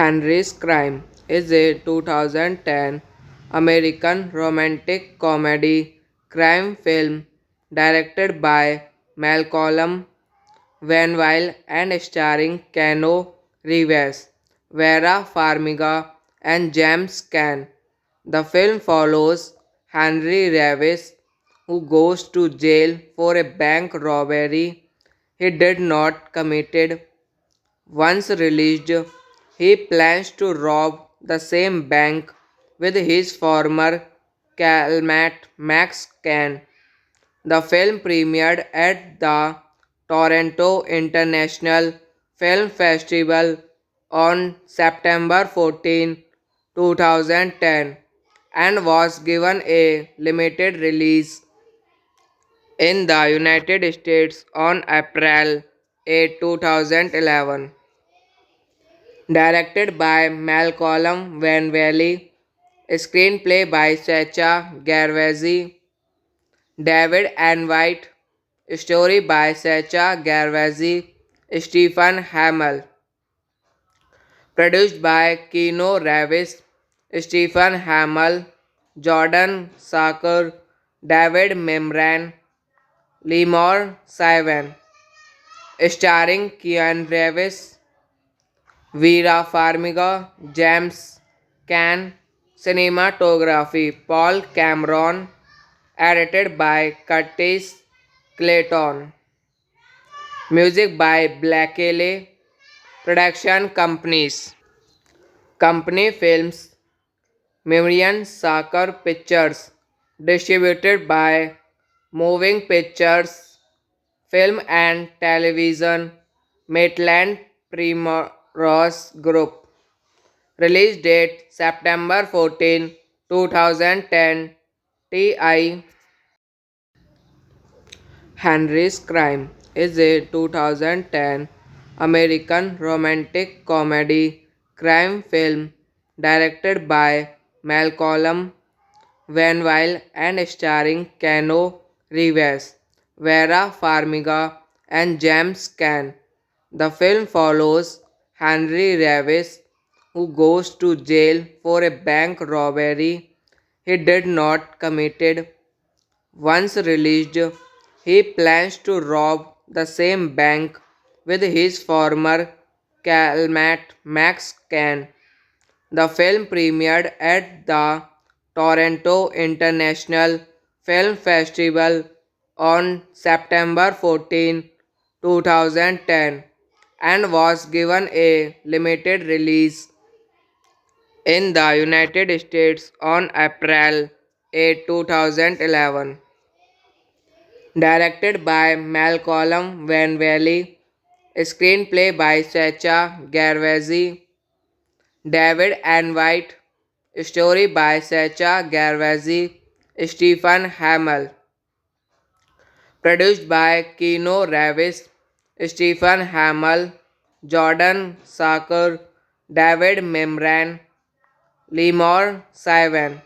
Henry's Crime is a 2010 American romantic comedy crime film directed by Malcolm Van and starring Keanu Reeves, Vera Farmiga, and James Caan. The film follows Henry Reeves, who goes to jail for a bank robbery he did not committed. Once released, he plans to rob the same bank with his former cellmate Max Caan. The film premiered at the Toronto International Film Festival on September 14, 2010 and was given a limited release in the United States on April 8, 2011. Directed by Malcolm Van Valley, screenplay by Sacha Gervasi, David and White, story by Sacha Gervasi, Stephen Hamill, produced by Keanu Reeves, Stephen Hamill, Jordan Saker, David Memran, Lemore Sivan, starring Keanu Reeves, Vera Farmiga, James Caan, cinematography Paul Cameron, edited by Curtis Clayton, music by Blakely, production companies, company films, Miriam Saker Pictures, distributed by Moving Pictures, Film and Television, Maitland Primrose Group. Release date September 14, 2010. TI Henry's Crime is a 2010 American romantic comedy crime film directed by Malcolm Van and starring Keanu Reeves, Vera Farmiga, and James Caan. The film follows Henry Reeves, who goes to jail for a bank robbery he did not committed. Once released, he plans to rob the same bank with his former cellmate Max Caan. The film premiered at the Toronto International Film Festival on September 14, 2010 and was given a limited release in the United States on April 8, 2011. Directed by Malcolm Van Valley, screenplay by Sacha Gervasi, David and White, story by Sacha Gervasi, Stephen Hamill. Produced by Keanu Reeves, Stephen Hamill, Jordan Sarkar, David Memran, Lemore Sivan.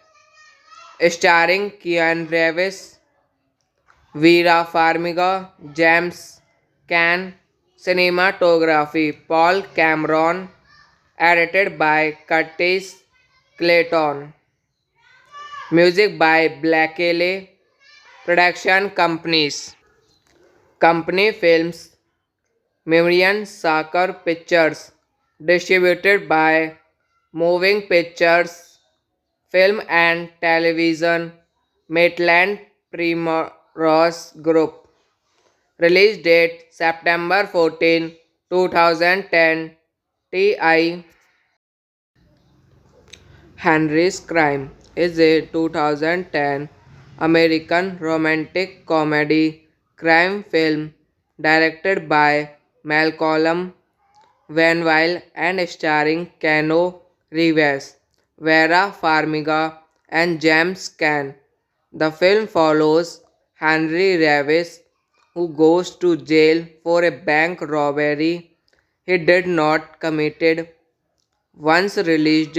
Starring Keanu Reeves, Vera Farmiga, James Caan. Cinematography Paul Cameron. Edited by Curtis Clayton. Music by Black Ellie. Production companies. Company Films, Meridian Soccer Pictures. Distributed by Moving Pictures Film and Television, Maitland Primrose Group. Release date September 14, 2010. T.I. Henry's Crime is a 2010 American romantic comedy crime film directed by Malcolm Van and starring Keanu Reeves, Vera Farmiga, and James Caan. The film follows Henry Reeves, who goes to jail for a bank robbery he did not committed. Once released,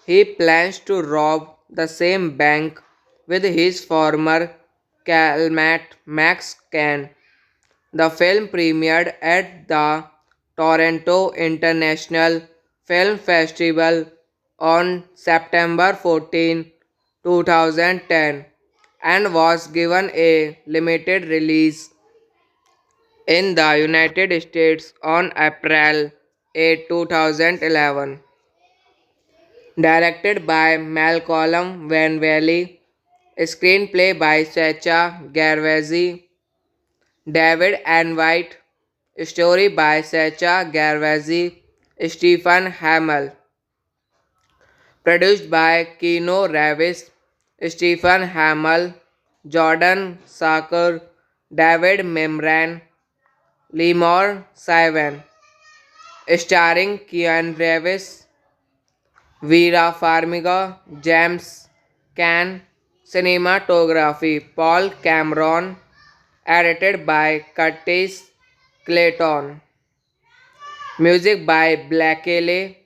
he plans to rob the same bank with his former cellmate Max Caan. The film premiered at the Toronto International Film Festival on September 14, 2010, and was given a limited release in the United States on April 8, 2011. Directed by Malcolm Van, screenplay by Sacha Gervasi, David and White, story by Sacha Gervasi, Stephen Hamill, produced by Keanu Reeves, Stephen Hamill, Jordan Sarkar, David Memran, Lemore Sivan, starring Keanu Reeves, Vera Farmiga, James Caan. Cinematography Paul Cameron. Edited by Curtis Clayton. Music by Black Ellie.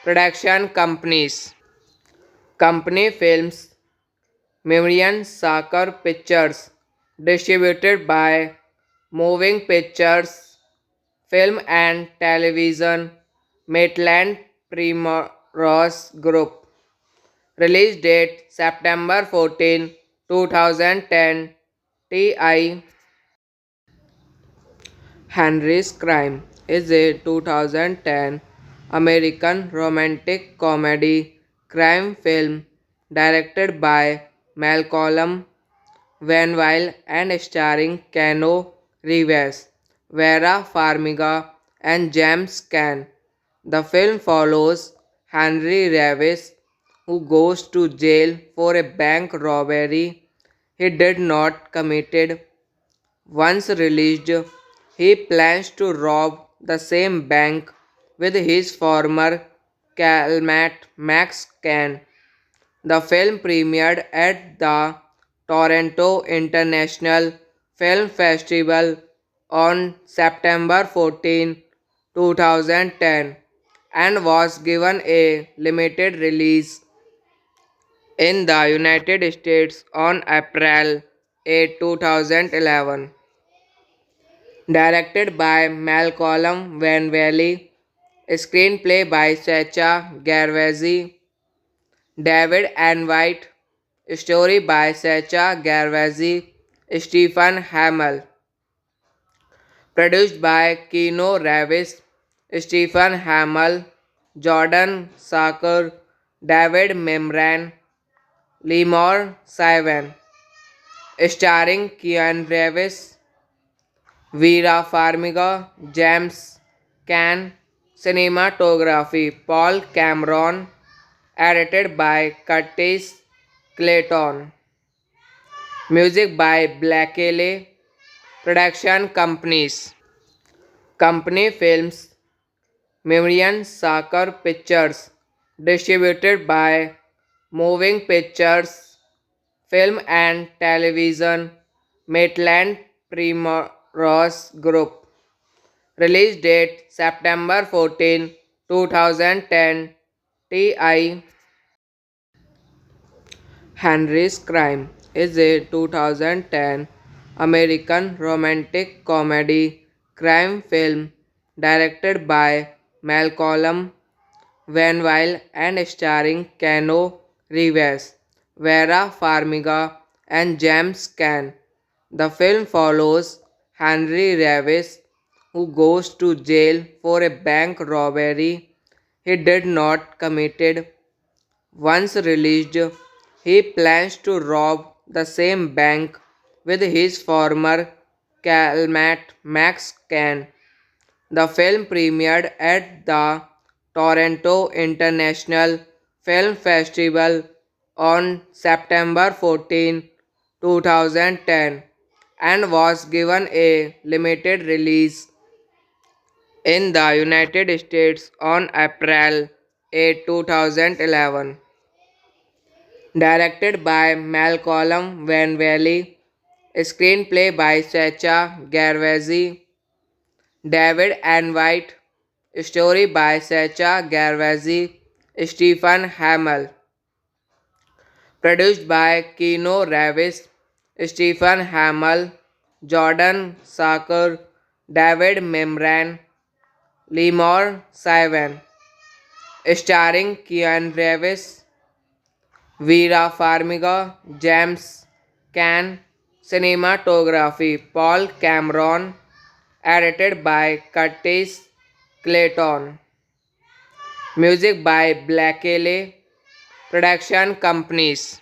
Production companies. Company Films, Meridian Soccer Pictures. Distributed by Moving Pictures Film and Television, Maitland Primrose Group. Release date September 14, 2010. T.I. Henry's Crime is a 2010 American romantic comedy crime film directed by Malcolm Van and starring Keanu Reeves, Vera Farmiga, and James Caan. The film follows Henry Reeves, who goes to jail for a bank robbery he did not committed. Once released, he plans to rob the same bank with his former cellmate Max Caan. The film premiered at the Toronto International Film Festival on September 14, 2010, and was given a limited release in the United States on April 8, 2011. Directed by Malcolm Van, screenplay by Sacha Gervasi, David and White, story by Sacha Gervasi, Stephen Hamill, produced by Keanu Reeves, Stephen Hamill, Jordan Sarkar, David Memran, Lemore Sivan, starring Keanu Reeves, Vera Farmiga, James Caan. Cinematography Paul Cameron. Edited by Curtis Clayton. Music by Black Ellie. Production companies. Company Films, Meridian Soccer Pictures. Distributed by Moving Pictures Film and Television, Maitland Primrose Group. Release date September 14, 2010. T.I. Henry's Crime is a 2010 American romantic comedy crime film directed by Malcolm Van and starring Keanu Reeves, Vera Farmiga, and James Caan. The film follows Henry Reeves, who goes to jail for a bank robbery he did not committed. Once released, he plans to rob the same bank with his former cellmate Max Caan. The film premiered at the Toronto International Film Festival on September 14, 2010 and was given a limited release in the United States on April 8, 2011. Directed by Malcolm Van Valley, screenplay by Sacha Gervasi, David and White, story by Sacha Gervasi, Stephen Hamill, produced by Keanu Reeves, Stephen Hamill, Jordan Saker, David Memran, Lemore Sivan, starring Keanu Reeves, Vera Farmiga, James Caan, cinematography Paul Cameron, edited by Curtis Clayton, music by Blakely, production companies,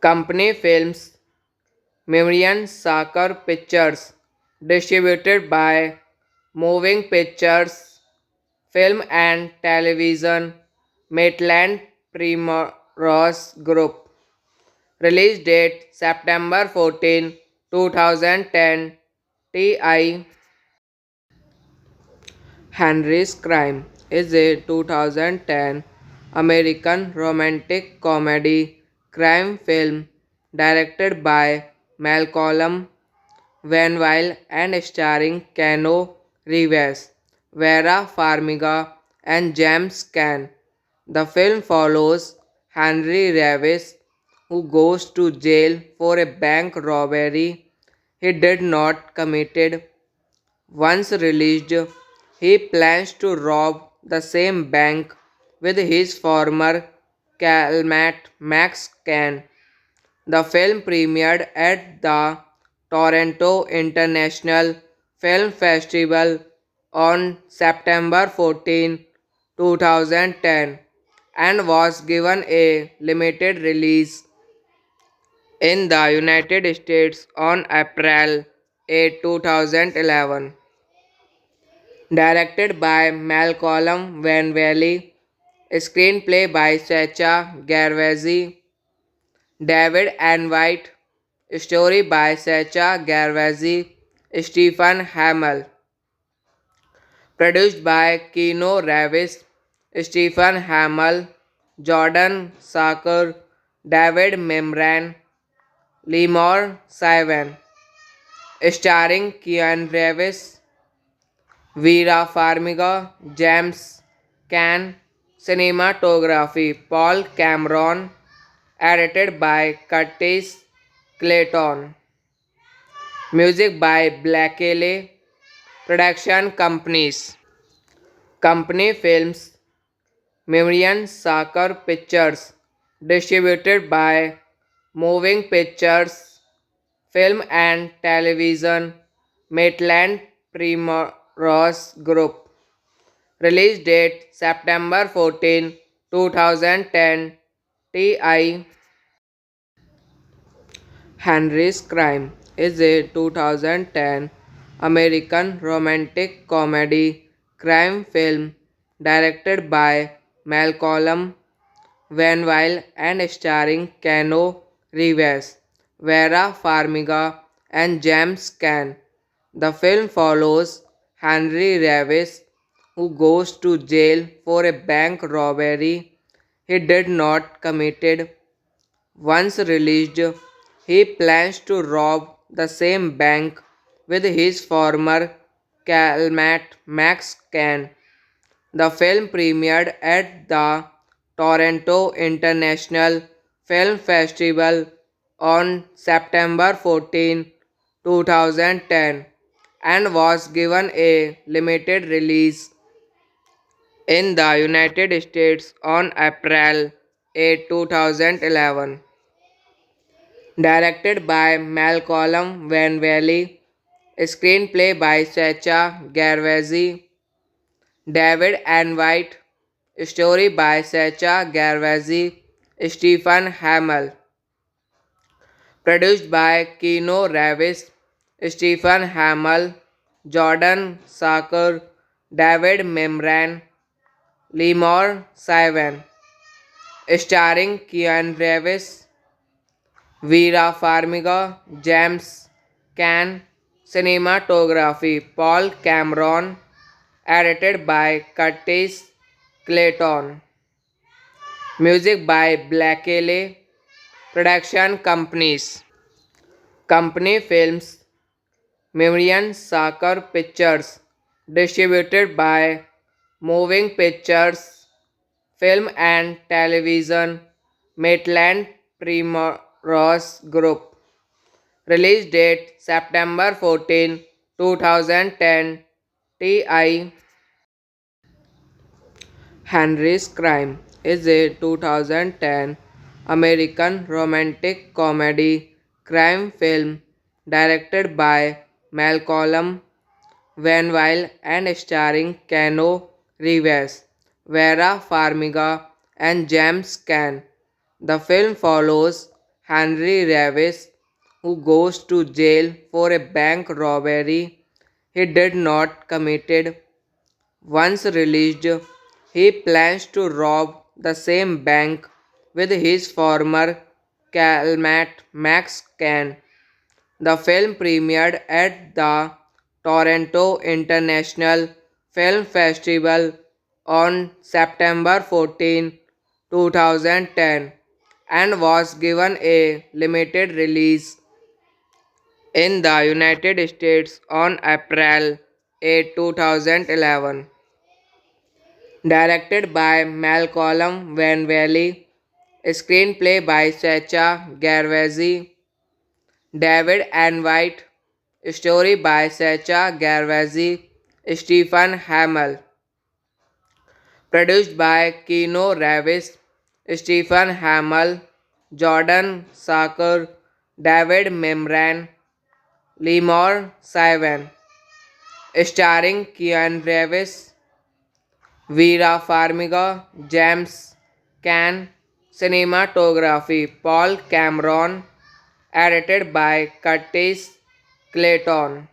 company films, Meridian Soccer Pictures, distributed by Moving Pictures, Film and Television, Maitland Primrose Group. Release date September 14, 2010. T.I. Henry's Crime is a 2010 American romantic comedy crime film directed by Malcolm Van and starring Keanu Reeves, Vera Farmiga, and James Caan. The film follows Henry Reeves, who goes to jail for a bank robbery he did not committed. Once released, he plans to rob the same bank with his former cellmate Max Caan. The film premiered at the Toronto International Film Festival on September 14, 2010 and was given a limited release in the United States on April 8, 2011. Directed by Malcolm Van Valley, screenplay by Sacha Gervasi, David and White, story by Sacha Gervasi, Stephen Hamill, produced by Keanu Reeves, Stephen Hamill, Jordan Saker, David Memran, Lemore Sivan, starring Keanu Reeves, Vera Farmiga, James Caan, cinematography Paul Cameron, edited by Curtis Clayton, music by Blakely, production companies, company films, Meridian Soccer Pictures, distributed by Moving Pictures, Film and Television, Maitland Primrose Group. Release date September 14, 2010. T.I. Henry's Crime is a 2010 American romantic comedy crime film directed by Malcolm Van and starring Keanu Reeves, Vera Farmiga, and James Caan. The film follows Henry Reeves, who goes to jail for a bank robbery he did not committed. Once released, he plans to rob the same bank with his former cellmate Max Can. The film premiered at the Toronto International Film Festival on September 14, 2010 and was given a limited release in the United States on April 8, 2011. Directed by Malcolm Van Valley, screenplay by Sacha Gervasi, David and White, story by Sacha Gervasi, Stephen Hamill, produced by Keanu Reeves, Stephen Hamill, Jordan Saker, David Memran, Lemore Sivan, starring Keanu Reeves, Vera Farmiga, James Caan, cinematography Paul Cameron, edited by Curtis Clayton, music by Blakely, production companies, company films, Miriam Saker Pictures, distributed by Moving Pictures, Film and Television, Maitland Primrose Group. Release date September 14, 2010. T.I. Henry's Crime is a 2010 American romantic comedy crime film directed by Malcolm Van Weil and starring Keanu Reeves, Vera Farmiga, and James Caan. The film follows Henry Reeves, who goes to jail for a bank robbery he did not committed. Once released, he plans to rob the same bank with his former cellmate Max Caan. The film premiered at the Toronto International Film Festival on September 14, 2010 and was given a limited release in the United States on April 8, 2011. Directed by Malcolm Van Valley, screenplay by Sacha Gervasi, David and White, story by Sacha Gervasi, Stephen Hamill, produced by Keanu Reeves, Stephen Hamill, Jordan Saker, David Memran, Lemore Sivan, starring Keanu Reeves, Vera Farmiga, James Caan, cinematography Paul Cameron, edited by Curtis Clayton,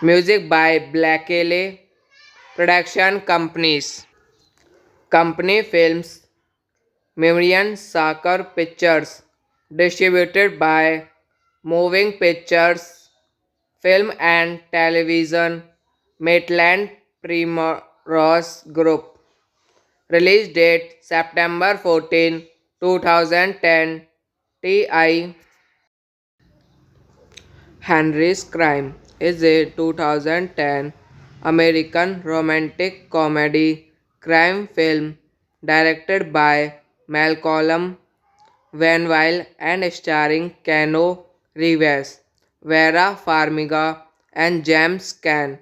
music by Blakely, production companies, company films, Miriam Saker Pictures, distributed by Moving Pictures, Film and Television, Maitland Primrose Group. Release date September 14, 2010. T.I. Henry's Crime is a 2010 American romantic comedy crime film directed by Malcolm Van Weil and starring Keanu Reeves, Vera Farmiga, and James Caan.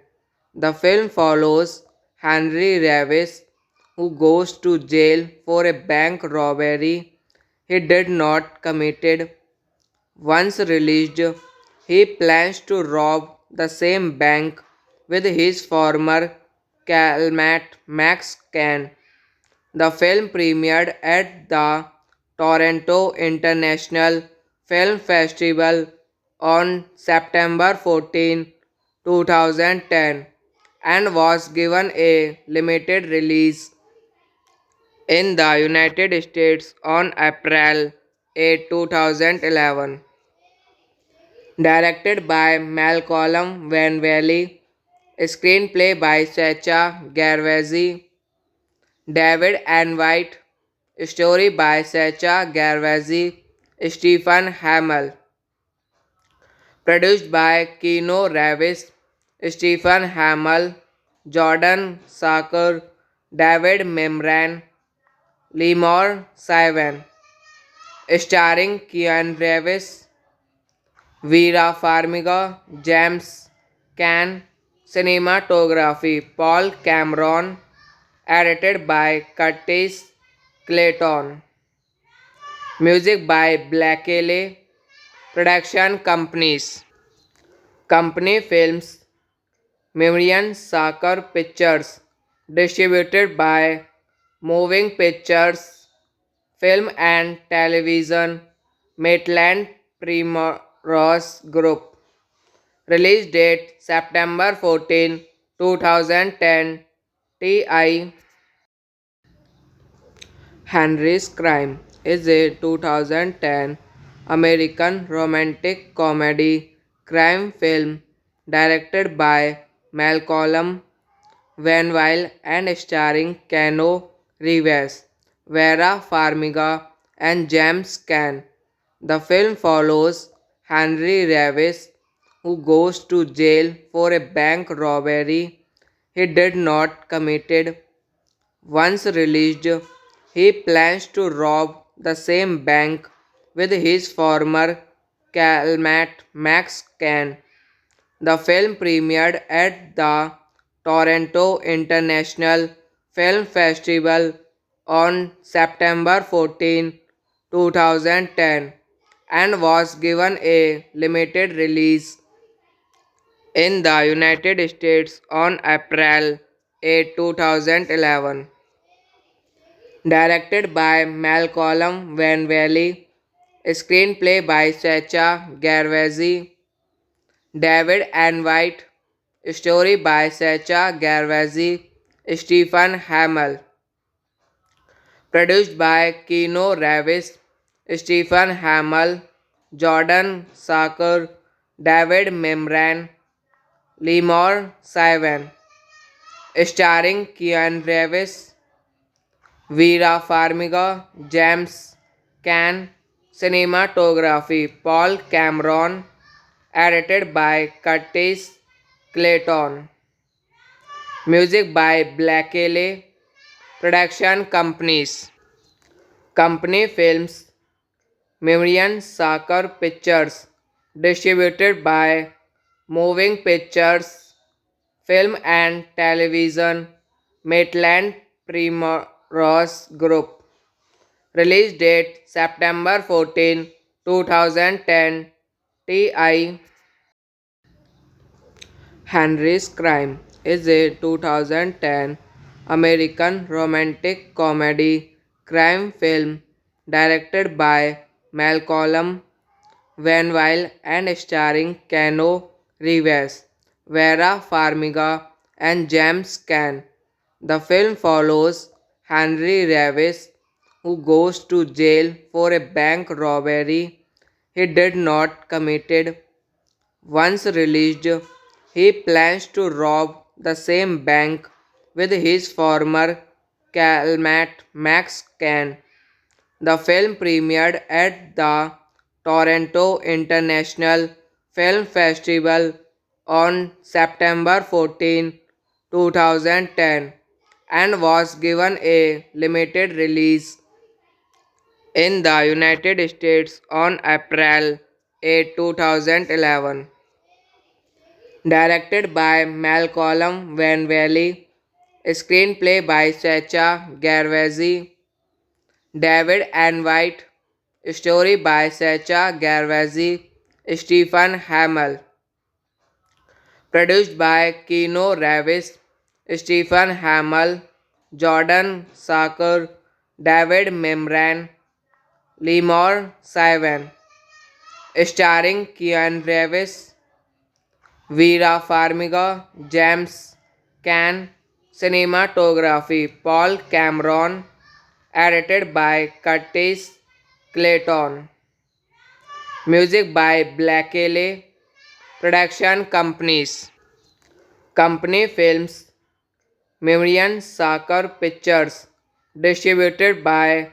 The film follows Henry Reeves, who goes to jail for a bank robbery he did not committed. Once released, he plans to rob the same bank with his former cellmate Max Caan. The film premiered at the Toronto International Film Festival on September 14, 2010 and was given a limited release in the United States on April 8, 2011. Directed by Malcolm Van Valley, screenplay by Sacha Gervasi, David and White, Story by Sacha Gervasi, Stephen Hamill. Produced by Keanu Reeves, Stephen Hamill, Jordan Saker, David Memran, Lemore Sivan. Starring Keanu Reeves, Vera Farmiga, James Caan, cinematography Paul Cameron, edited by Curtis Clayton, music by Blakely, production companies, company films, Miriam Saker Pictures, distributed by Moving Pictures, Film and Television, Maitland Primrose Group. Release date September 14, 2010. T.I. Henry's Crime is a 2010 American romantic comedy crime film directed by Malcolm Van and starring Keanu Reeves, Vera Farmiga, and James Caan. The film follows Henry Reeves, who goes to jail for a bank robbery he did not committed. Once released, he plans to rob the same bank with his former cellmate Max Caan. The film premiered at the Toronto International Film Festival on September 14, 2010 and was given a limited release in the United States on April 8, 2011. Directed by Malcolm Van, screenplay by Sacha Gervasi, David and White, story by Sacha Gervasi, Stephen Hamill, produced by Keanu Reeves, Stephen Hamill, Jordan Saker, David Memran, Lemore Sivan, starring Keanu Reeves, Vera Farmiga, James Caan, cinematography Paul Cameron, edited by Curtis Clayton, music by Blakely, production companies, company films, Miriam Saker Pictures, distributed by Moving Pictures, Film and Television, Maitland Primrose Group. Release date September 14, 2010. T.I. Henry's Crime is a 2010 American romantic comedy crime film directed by Malcolm Van and starring Keanu Reeves, Vera Farmiga, and James Caan. The film follows Henry Reeves, who goes to jail for a bank robbery he did not committed. Once released, he plans to rob the same bank with his former cellmate Max Caan. The film premiered at the Toronto International Film Festival on September 14, 2010 and was given a limited release in the United States on April 8, 2011. Directed by Malcolm Van, screenplay by Sacha Gervasi, David and White, story by Sacha Gervasi, Stephen Hamill, produced by Keanu Reeves, Stephen Hamill, Jordan Saker, David Memran, Lemore Sivan, starring Keanu Reeves, Vera Farmiga, James Caan, cinematography Paul Cameron, edited by Curtis Clayton, music by Blakely, production companies, company films, Miriam Saker Pictures, distributed by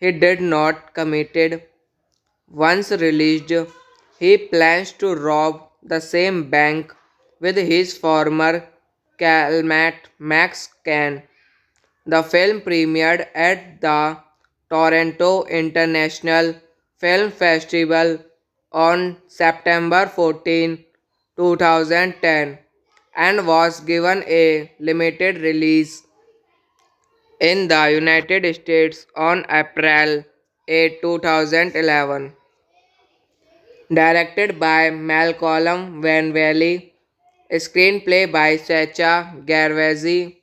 he did not committed. Once released, he plans to rob the same bank with his former cellmate Max Can. The film premiered at the Toronto International Film Festival on September 14, 2010, and was given a limited release in the United States on April 8, 2011. Directed by Malcolm Van Valley, screenplay by Sacha Gervasi,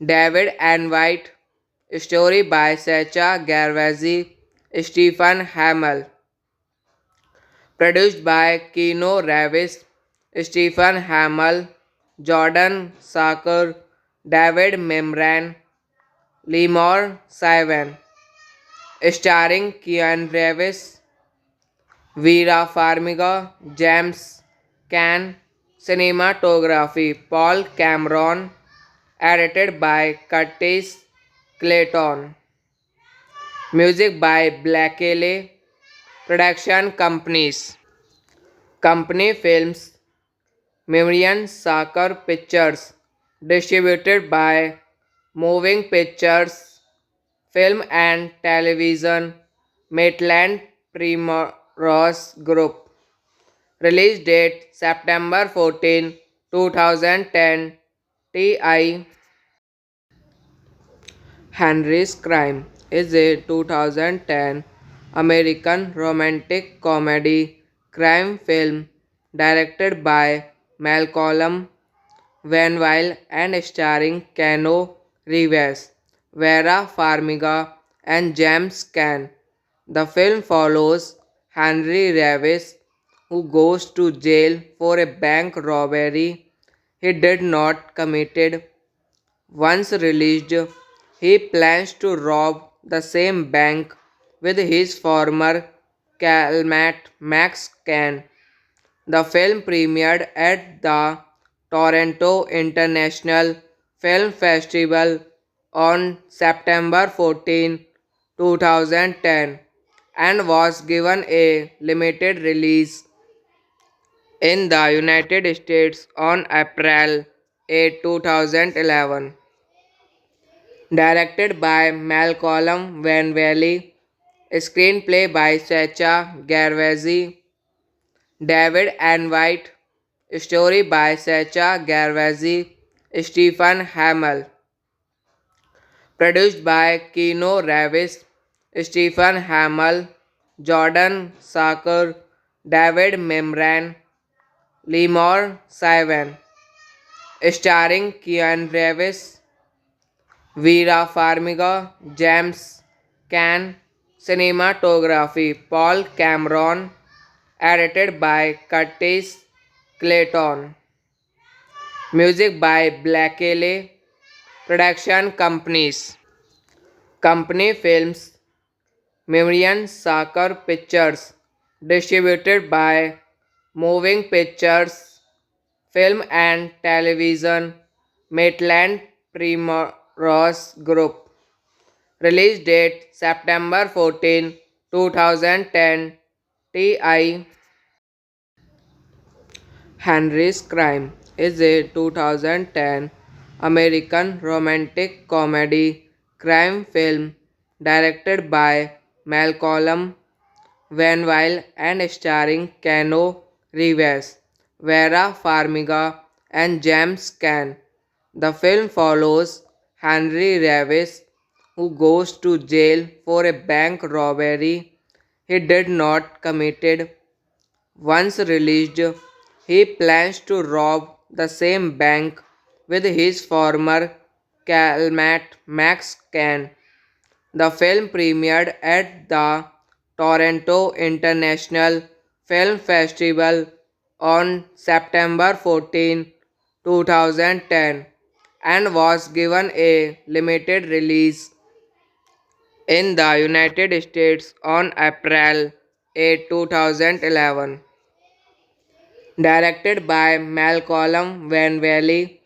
David and White, story by Sacha Gervasi, Stephen Hamill, produced by Keanu Reeves, Stephen Hamill, Jordan Saker, David Memran, Lemore Sivan, starring Keanu Reeves, Vera Farmiga, James Caan, cinematography Paul Cameron, edited by Curtis Clayton, music by Blackele, production companies, company films, Miriam Saker Pictures, distributed by Moving Pictures, Film and Television, Maitland Primrose Group. Release date September 14, 2010. T.I. Henry's Crime is a 2010 American romantic comedy crime film directed by Malcolm Van Weil and starring Keanu Reeves, Vera Farmiga, and James Caan. The film follows Henry Reeves, who goes to jail for a bank robbery he did not committed. Once released, he plans to rob the same bank with his former cellmate Max Can. The film premiered at the Toronto International Film Festival on September 14, 2010 and was given a limited release in the United States on April 8, 2011. Directed by Malcolm Van Valley, screenplay by Sacha Gervasi, David and White, story by Sacha Gervasi, Stephen Hamill, produced by Keanu Reeves, Stephen Hamill, Jordan Saker, David Memran, Lemore Sivan, starring Keanu Reeves, Vera Farmiga, James Caan, cinematography Paul Cameron, edited by Curtis Clayton, music by Blakely, production companies, company films, Miriam Saker Pictures, distributed by Moving Pictures, Film and Television, Maitland Primrose Group. Release date September 14, 2010. T.I. Henry's Crime is a 2010 American romantic comedy crime film directed by Malcolm Van Weil and starring Keanu Reeves, Vera Farmiga, and James Caan. The film follows Henry Reeves, who goes to jail for a bank robbery he did not committed. Once released, he plans to rob the same bank with his former cellmate Max Caan. The film premiered at the Toronto International Film Festival on September 14, 2010 and was given a limited release in the United States on April 8, 2011. Directed by Malcolm Van Valley,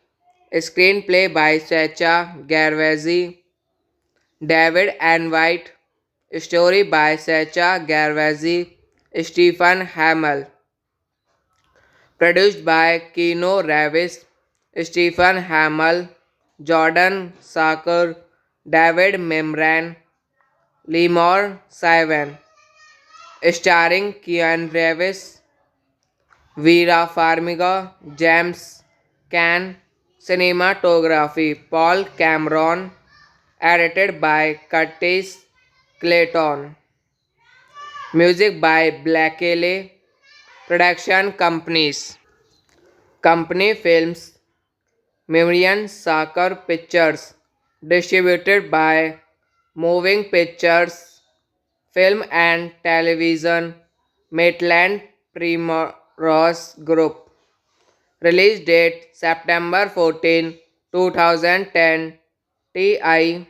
screenplay by Sacha Gervasi, David and White, story by Sacha Gervasi, Stephen Hamill, produced by Keanu Reeves, Stephen Hamill, Jordan Saker, David Memran, Lemore Sivan, starring Keanu Reeves, Vera Farmiga, James Caan, cinematography Paul Cameron, edited by Curtis Clayton, music by Blakely, production companies, company films, Miriam Saker Pictures, distributed by Moving Pictures, Film and Television, Maitland Primrose Group. Release date September 14, 2010. T.I.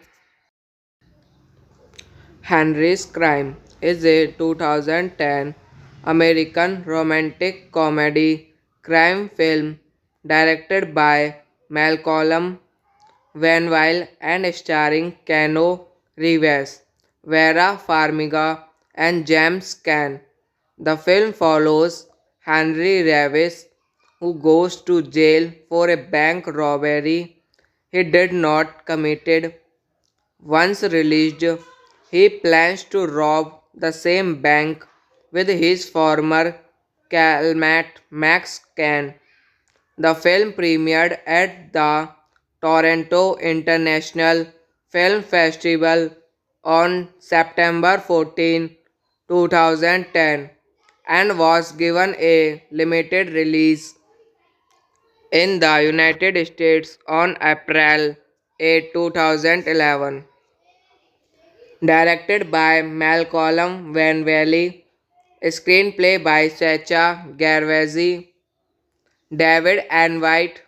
Henry's Crime is a 2010 American romantic comedy crime film directed by Malcolm Van Weil and starring Keanu Reeves, Vera Farmiga, and James Caan. The film follows Henry Reeves, who goes to jail for a bank robbery he did not committed. Once released, he plans to rob the same bank with his former cellmate Max Caan. The film premiered at the Toronto International Film Festival on September 14, 2010 and was given a limited release in the United States on April 8, 2011. Directed by Malcolm Van Valley, screenplay by Sacha Gervasi, David and White,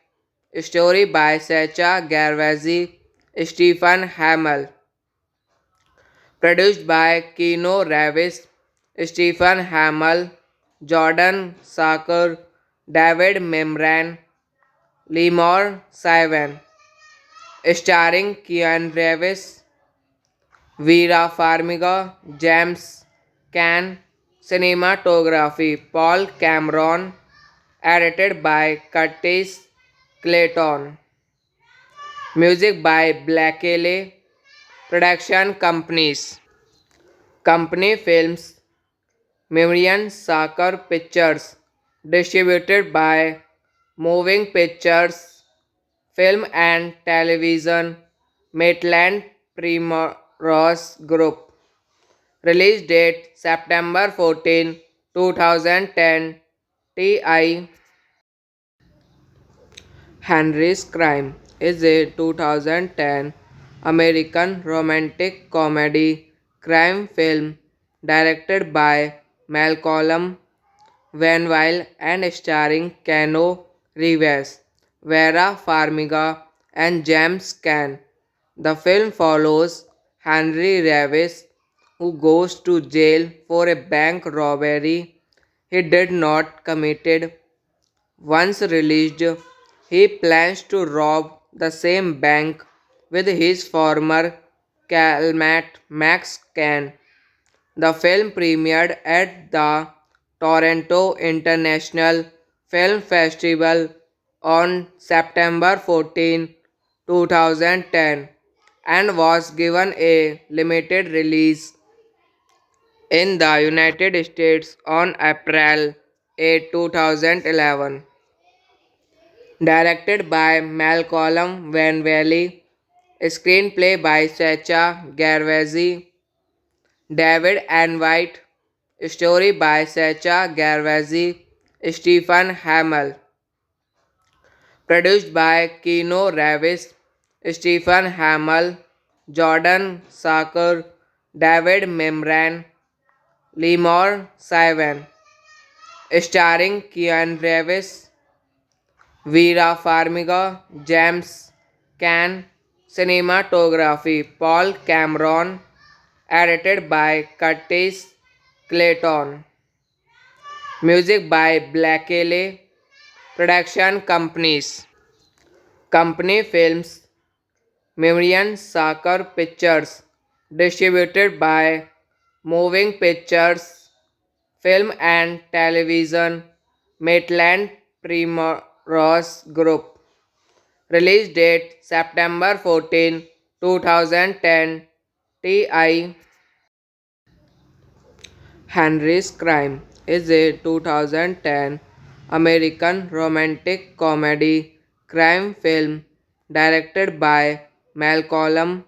Story by Sacha Gervasi, Stephen Hamill. Produced by Keanu Reeves, Stephen Hamill, Jordan Sarker, David Memran, Lemore Sivan. Starring Keanu Reeves, Vera Farmiga, James Caan. Cinematography Paul Cameron. Edited by Curtis Clayton. Music by Blakely. Production companies. Company Films. Miriam Saker Pictures. Distributed by Moving Pictures. Film and Television. Maitland Primrose Group. Release date September 14, 2010. T.I. Henry's Crime is a 2010 American romantic comedy crime film directed by Malcolm Gladwell and starring Keanu Reeves, Vera Farmiga, and James Caan. The film follows Henry Reeves, who goes to jail for a bank robbery he did not committed. Once released, he plans to rob the same bank with his former cellmate Max Caan. The film premiered at the Toronto International Film Festival on September 14, 2010, and was given a limited release in the United States on April 8, 2011. Directed by Malcolm Gladwell, screenplay by Sacha Gervasi, David and White, story by Sacha Gervasi, Stephen Hamill, produced by Keanu Reeves, Stephen Hamill, Jordan Sarker, David Memran, Lemore Sivan, starring Keanu Reeves, Vera Farmiga, James Caan. Cinematography Paul Cameron. Edited by Curtis Clayton. Music by Blakely. Production companies. Company Films. Miriam Saker Pictures. Distributed by Moving Pictures. Film and Television. Maitland Primrose Group. Release date September 14, 2010. T.I. Henry's Crime is a 2010 American romantic comedy crime film directed by Malcolm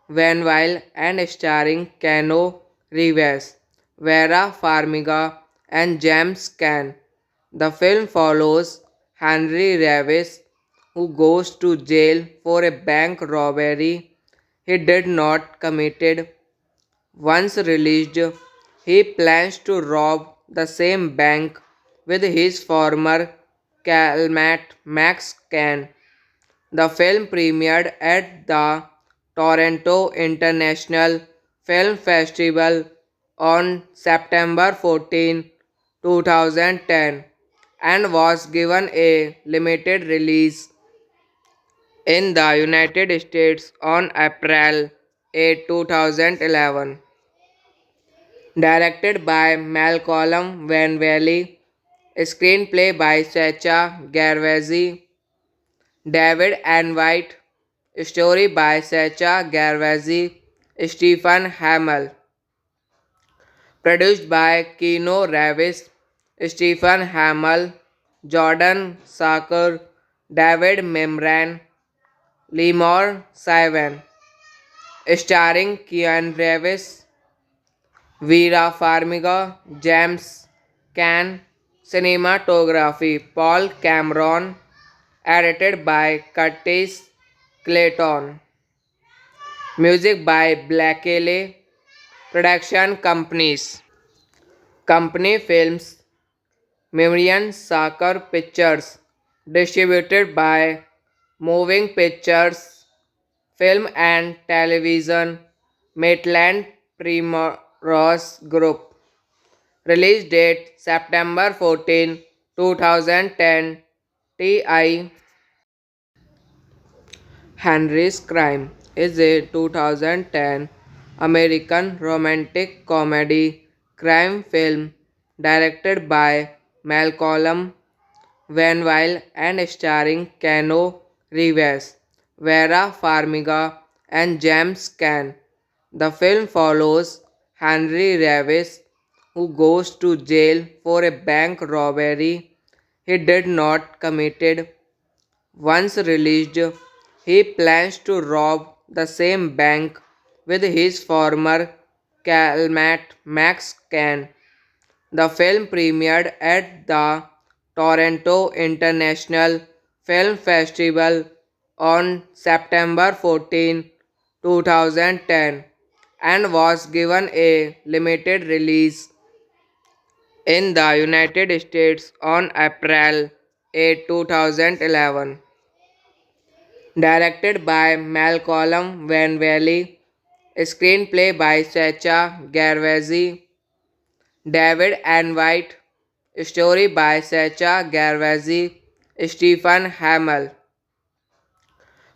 Gladwell and starring Keanu Reeves, Vera Farmiga, and James Caan. The film follows Henry Reeves, who goes to jail for a bank robbery he did not committed. Once released, he plans to rob the same bank with his former cellmate Max Caan. The film premiered at the Toronto International Film Festival on September 14, 2010, and was given a limited release in the United States on April 8, 2011. Directed by Malcolm Gladwell, screenplay by Sacha Gervasi, David and White, story by Sacha Gervasi, Stephen Hamill, produced by Keanu Reeves, Stephen Hamill, Jordan Sarker, David Memran, Lemore Sivan, starring Keanu Reeves, Vera Farmiga, James Caan. Cinematography Paul Cameron. Edited by Curtis Clayton. Music by Blakely. Production companies. Company Films. Miriam Saker Pictures. Distributed by Moving Pictures, Film and Television, Maitland Primrose Group. Release date September 14, 2010. T.I. Henry's Crime is a 2010 American romantic comedy crime film directed by Malcolm Vanwille and starring Keanu Reeves, Vera Farmiga, and James Caan. The film follows Henry Reeves, who goes to jail for a bank robbery he did not committed. Once released, he plans to rob the same bank with his former cellmate Max Caan. The film premiered at the Toronto International Film Festival on September 14, 2010 and was given a limited release in the United States on April 8, 2011. Directed by Malcolm Van Valley, screenplay by Sacha Gervasi, David and White, story by Sacha Gervasi, Stephen Hamill,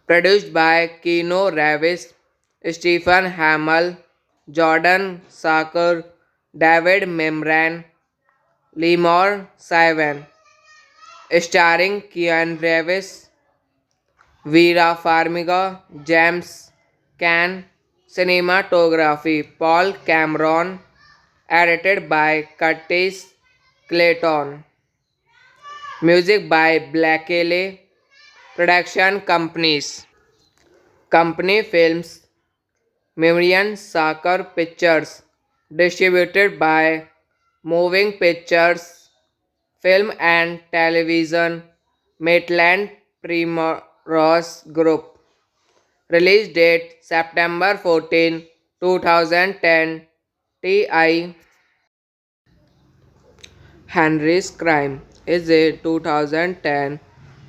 produced by Keanu Reeves, Stephen Hamill, Jordan Saker, David Memran, Lemore Sivan, starring Keanu Reeves, Vera Farmiga, James Caan, cinematography Paul Cameron, edited by Curtis Clayton, music by Blakely, production companies, company films, Miriam Soccer Pictures, distributed by Moving Pictures, Film and Television, Maitland Primrose Group. Release date September 14, 2010. T.I. Henry's Crime is a 2010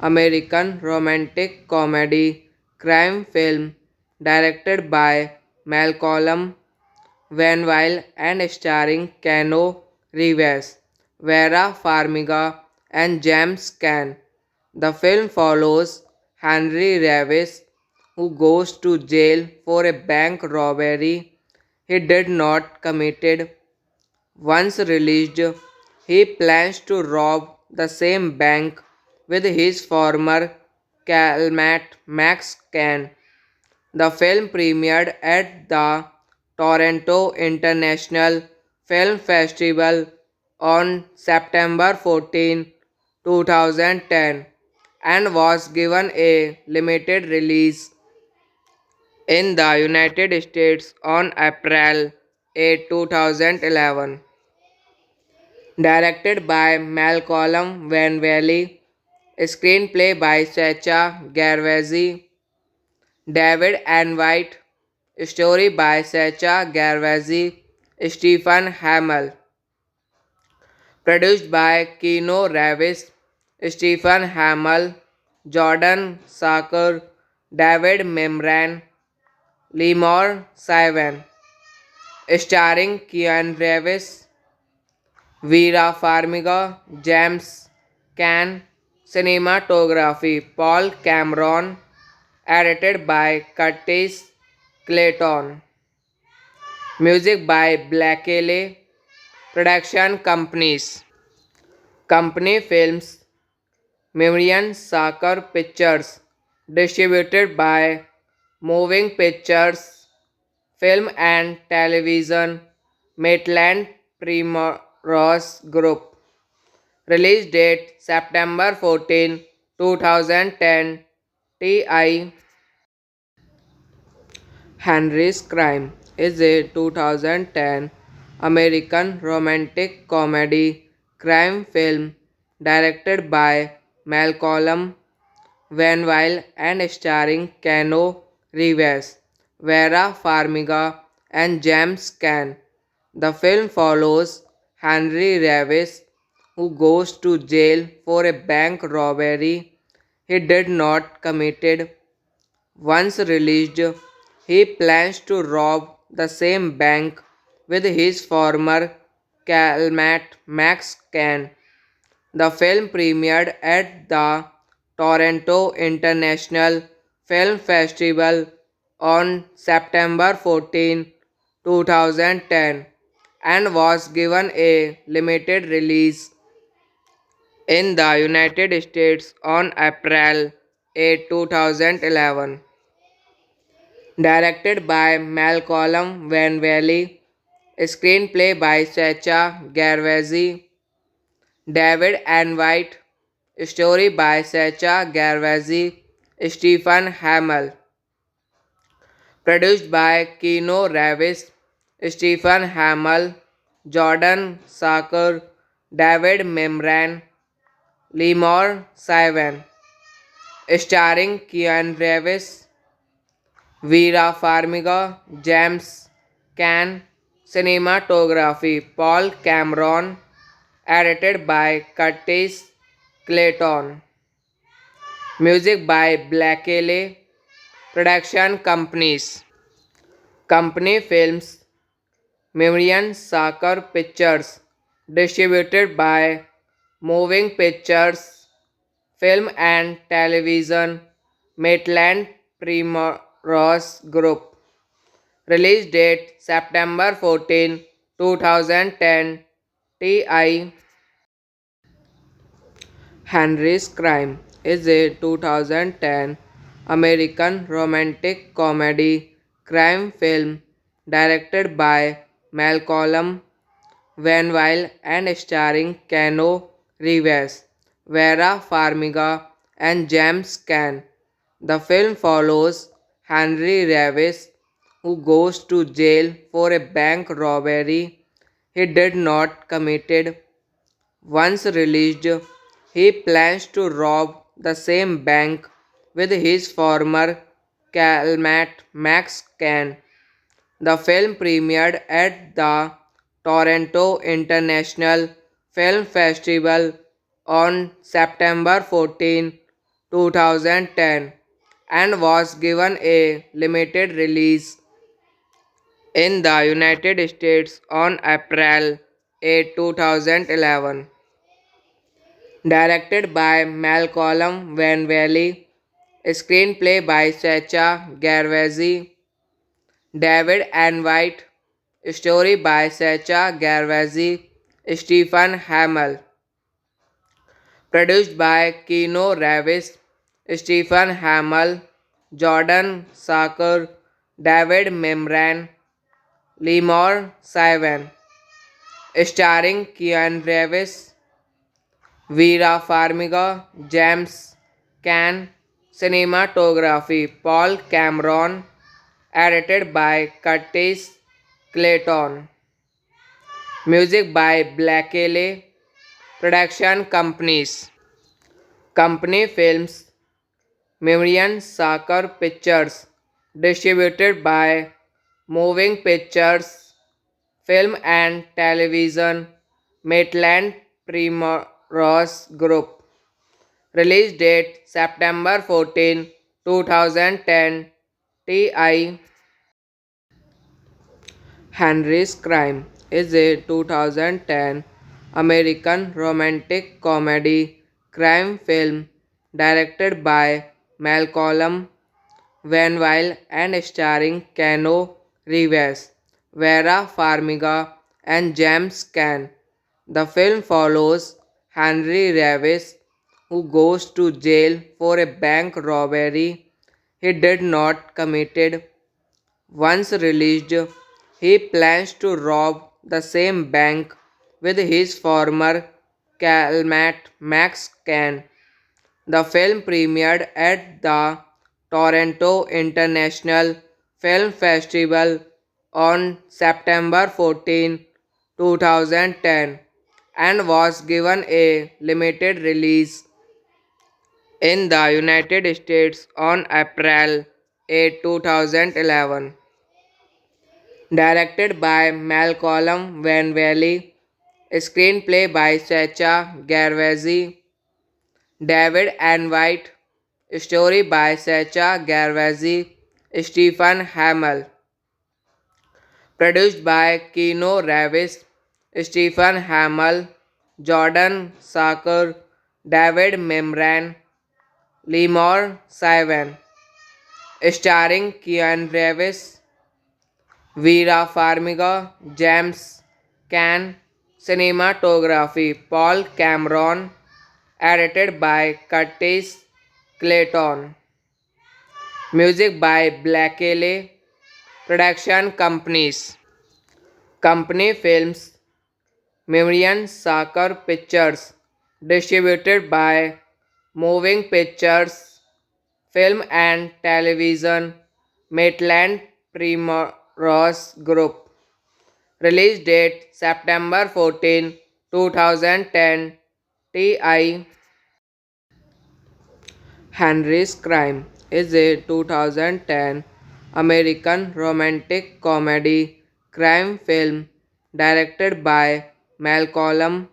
American romantic comedy crime film directed by Malcolm Vanwille and starring Keanu Reeves, Vera Farmiga, and James Caan. The film follows Henry Reeves, who goes to jail for a bank robbery he did not committed. Once released, he plans to rob the same bank with his former cellmate Max Caan. The film premiered at the Toronto International Film Festival on September 14, 2010 and was given a limited release in the United States on April 8, 2011. Directed by Malcolm Van Valley, screenplay by Sacha Gervasi, David and White, story by Sacha Gervasi, Stephen Hamill, produced by Keanu Reeves, Stephen Hamill, Jordan Saker, David Memran, Lemore Sivan, starring Keanu Reeves, Vera Farmiga, James Caan, cinematography Paul Cameron, edited by Curtis Clayton, music by Blakely, production companies, company films, Miriam Soccer Pictures, distributed by Moving Pictures, Film and Television, Maitland Primrose Group. Release date September 14, 2010. T.I. Henry's Crime is a 2010 American romantic comedy crime film directed by Malcolm Vanwille and starring Keanu Reeves, Vera Farmiga, and James Caan. The film follows Henry Reeves, who goes to jail for a bank robbery he did not committed. Once released, he plans to rob the same bank with his former cellmate Max Can. The film premiered at the Toronto International Film Festival on September 14, 2010 and was given a limited release in the United States on April 8, 2011. Directed by Malcolm Van Valley, screenplay by Sacha Gervasi, David and White, story by Sacha Gervasi, Stephen Hamill, produced by Keanu Reeves, Stephen Hamill, Jordan Saker, David Memran, Lemore Sivan, starring Keanu Reeves, Vera Farmiga, James Caan, cinematography Paul Cameron, edited by Curtis Clayton, music by Blakely, production companies, company films, Meridian Soccer Pictures, distributed by Moving Pictures, Film and Television, Maitland Primrose Group. Release date September 14, 2010. T.I. Henry's Crime is a 2010 American romantic comedy crime film directed by Malcolm Van Weil and starring Keanu Reeves, Vera Farmiga, and James Caan. The film follows Henry Reeves, who goes to jail for a bank robbery he did not committed. Once released, he plans to rob the same bank with his former cellmate Max Can. The film premiered at the Toronto International Film Festival on September 14, 2010 and was given a limited release in the United States on April 8, 2011. Directed by Malcolm Van Valley, screenplay by Sacha Gervasi, David and White, story by Sacha Gervasi, Stephen Hamill, produced by Keanu Reeves, Stephen Hamill, Jordan Saker, David Memran, Lemore Sivan, starring Keanu Reeves, Vera Farmiga, James Caan, cinematography Paul Cameron, edited by Curtis Clayton, music by Blakely, production companies, company films, Meridian Soccer Pictures, distributed by Moving Pictures, Film and Television, Maitland Primrose Group. Release date September 14, 2010. T.I. Henry's Crime is a 2010 American romantic comedy crime film directed by Malcolm Van Weil and starring Keanu Reeves, Vera Farmiga, and James Caan. The film follows Henry Reeves, who goes to jail for a bank robbery he did not committed. Once released, he plans to rob the same bank with his former cellmate Max Can. The film premiered at the Toronto International Film Festival on September 14, 2010 and was given a limited release in the United States on April 8, 2011. Directed by Malcolm Van Valley, screenplay by Sacha Gervasi, David and White, Story by Sacha Gervasi, Stephen Hamill. Produced by Keanu Reeves, Stephen Hamill, Jordan Saker, David Memran, Lemore Sivan. Starring Keanu Reeves, Vera Farmiga, James Caan, cinematography Paul Cameron, edited by Curtis Clayton, music by Blakely, production companies, company films, Miriam Saker Pictures, distributed by Moving Pictures, Film and Television, Maitland Primrose Group. Release date September 14, 2010. T.I. Henry's Crime is a 2010 American romantic comedy crime film directed by Malcolm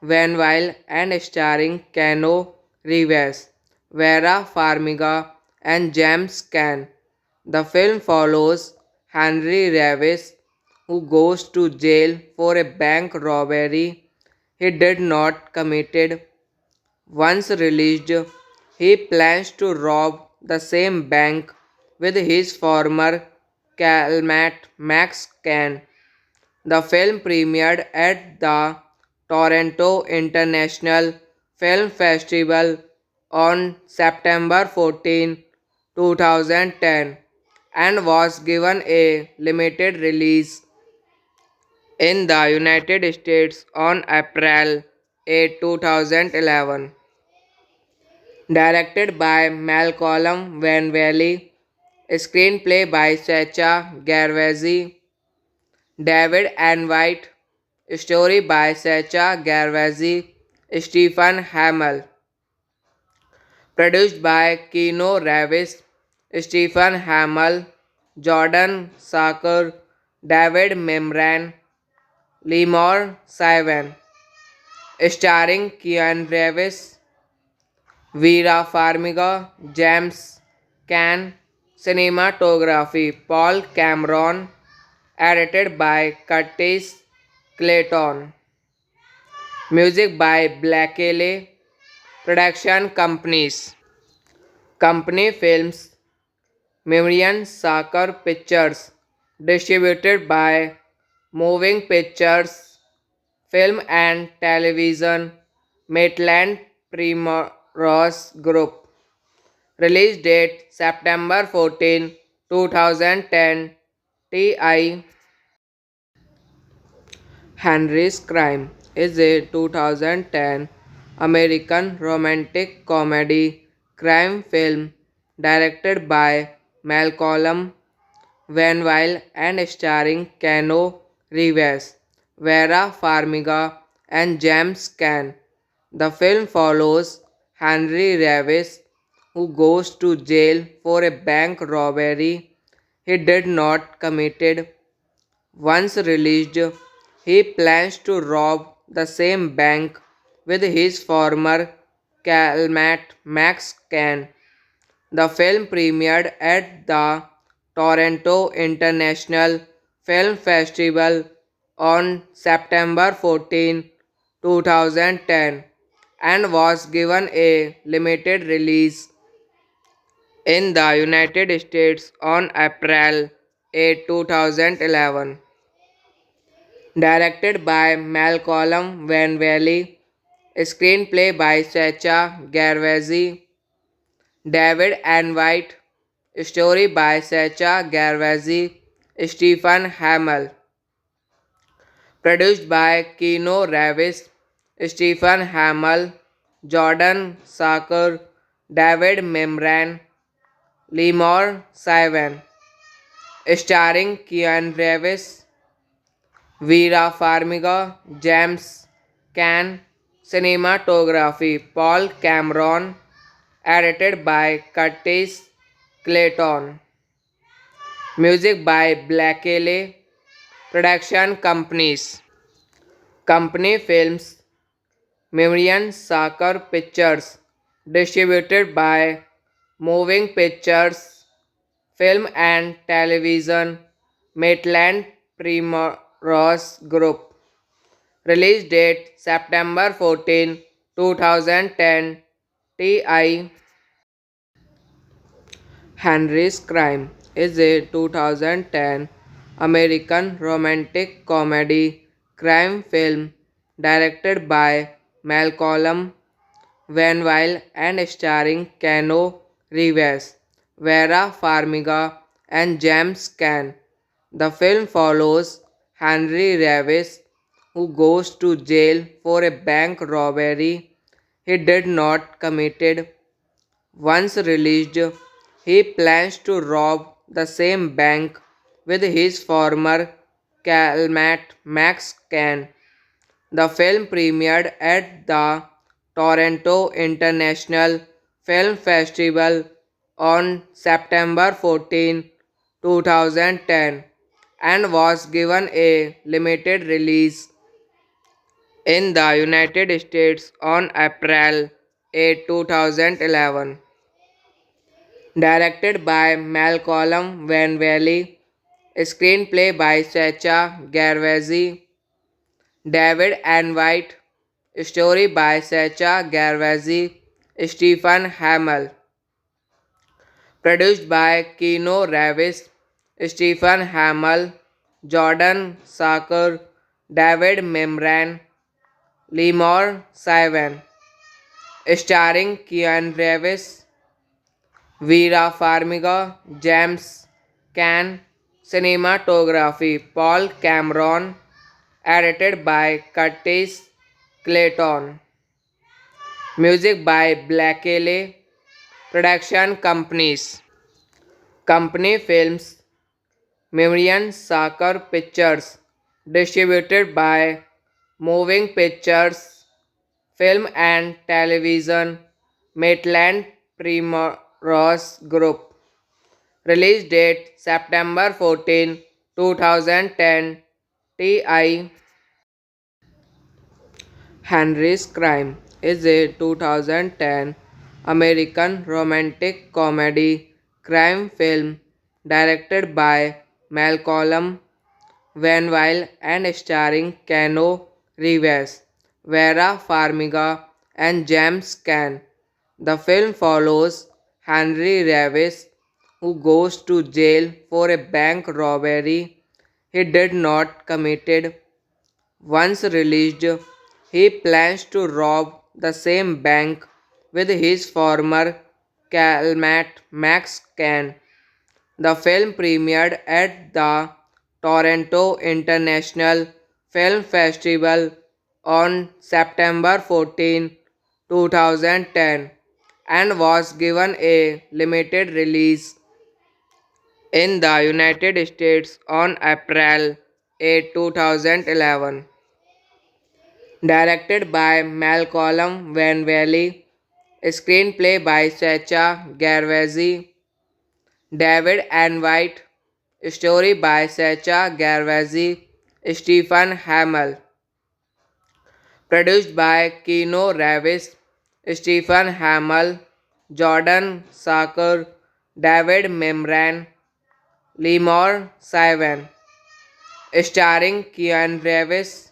Van and starring Keanu Reeves, Vera Farmiga, and James Caan. The film follows Henry Reeves, who goes to jail for a bank robbery he did not committed. Once released, he plans to rob the same bank with his former cellmate Max Caan. The film premiered at the Toronto International Film Festival on September 14, 2010 and was given a limited release in the United States on April 8, 2011. Directed by Malcolm Van Valley, screenplay by Sacha Gervasi, David and White, story by Sacha Gervasi, Stephen Hamill, produced by Keanu Reeves, Stephen Hamill, Jordan Saker, David Memran, Lemore Sivan, starring Keanu Reeves, Vera Farmiga, James Caan, cinematography Paul Cameron, edited by Curtis Clayton, music by Blakely, production companies, company films, Miriam Saker Pictures, distributed by Moving Pictures, Film and Television, Maitland Primrose Group. Release date September 14, 2010. T.I. Henry's Crime is a 2010 American romantic comedy crime film directed by Malcolm Van and starring Keanu Reeves, Vera Farmiga, and James Caan. The film follows Henry Reeves, who goes to jail for a bank robbery he did not committed. Once released, he plans to rob the same bank with his former cellmate Max Caan. The film premiered at the Toronto International Film Festival on September 14, 2010 and was given a limited release in the United States on April 8, 2011. Directed by Malcolm Van Valley, screenplay by Sacha Gervasi, David and White, story by Sacha Gervasi, Stephen Hamill, produced by Keanu Reeves, Stephen Hamill, Jordan Saker, David Memran, Lemore Sivan, starring Keanu Reeves, Vera Farmiga, James Caan, cinematography Paul Cameron, edited by Curtis Clayton, music by Blakely, production companies, company films, Miriam Saker Pictures, distributed by moving pictures, film and television, Maitland Primrose Group. Release date September 14, 2010. T.I. Henry's Crime is a 2010 American romantic comedy crime film directed by Malcolm Van and starring Keanu Reeves, Vera Farmiga, and James Caan. The film follows Henry Reeves, who goes to jail for a bank robbery he did not committed. Once released, he plans to rob the same bank with his former cellmate Max Caan. The film premiered at the Toronto International Film Festival on September 14, 2010 and was given a limited release in the United States on April 8, 2011. Directed by Malcolm Van Valley, screenplay by Sacha Gervasi, David and White, story by Sacha Gervasi, Stephen Hamill, produced by Keanu Reeves, Stephen Hamill, Jordan Saker, David Memran, Lemore Sivan, starring Keanu Reeves, Vera Farmiga, James Caan, cinematography Paul Cameron, edited by Curtis Clayton, music by Blakely, production companies, company films, Meridian Soccer Pictures, distributed by Moving Pictures, film and television, Maitland Primrose Group. Release date September 14, 2010. T.I. Henry's Crime is a 2010 American romantic comedy crime film directed by Malcolm Van and starring Keanu Reeves, Vera Farmiga, and James Caan. The film follows Henry Reeves, who goes to jail for a bank robbery he did not committed. Once released, he plans to rob the same bank with his former cellmate Max Caan. The film premiered at the Toronto International Film Festival on September 14, 2010 and was given a limited release in the United States on April 8, 2011. Directed by Malcolm Van Valley, screenplay by Sacha Gervasi, David and White, story by Sacha Gervasi, Stephen Hamill, produced by Keanu Reeves, Stephen Hamill, Jordan Saker, David Memran, Lemore Sivan, starring Keanu Reeves,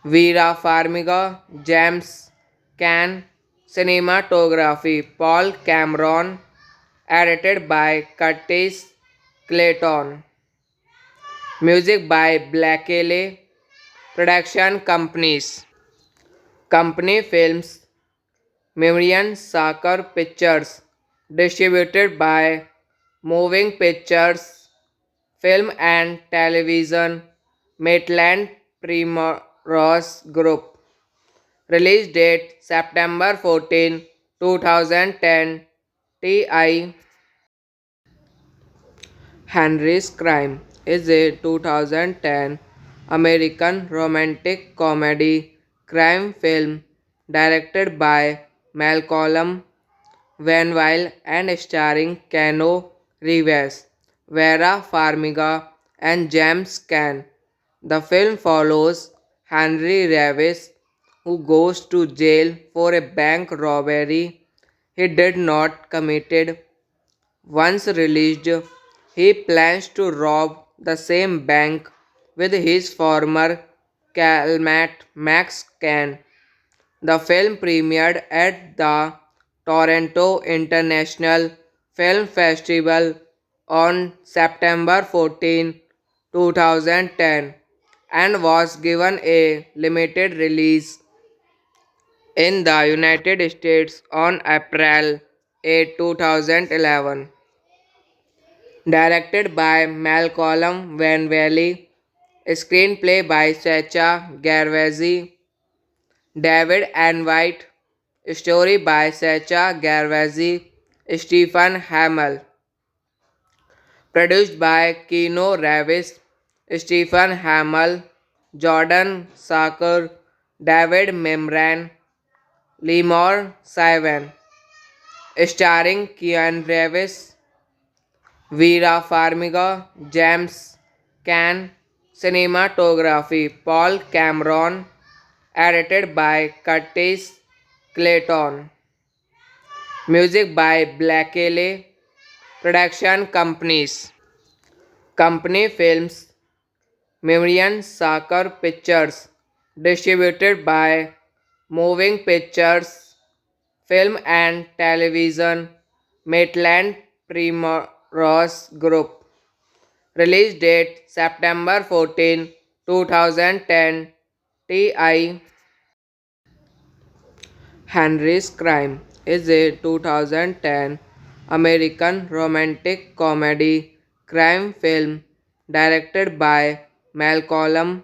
Vera Farmiga, James Caan, cinematography Paul Cameron, edited by Curtis Clayton, music by Blakely, production companies, company films, Meridian Soccer Pictures, distributed by Moving Pictures, film and television, Maitland Primrose Group. Release date September 14, 2010. T.I. Henry's Crime is a 2010 American romantic comedy crime film directed by Malcolm Van and starring Keanu Reeves, Vera Farmiga, and James Caan. The film follows Henry Reeves, who goes to jail for a bank robbery he did not committed. Once released, he plans to rob the same bank with his former cellmate Max Can. The film premiered at the Toronto International Film Festival on September 14, 2010 and was given a limited release in the United States on April 8, 2011. Directed by Malcolm Van Valley, screenplay by Sacha Gervasi, David and White, story by Sacha Gervasi, Stephen Hamill, produced by Keanu Reeves, Stephen Hamill, Jordan Saker, David Memran, Lemore Sivan, starring Keanu Reeves, Vera Farmiga, James Caan, cinematography Paul Cameron, edited by Curtis Clayton, music by Blakely, production companies, company films, Miriam Saker Pictures, distributed by Moving Pictures, Film and Television, Maitland Primrose Group. Release date September 14, 2010. T.I. Henry's Crime is a 2010 American romantic comedy crime film directed by Malcolm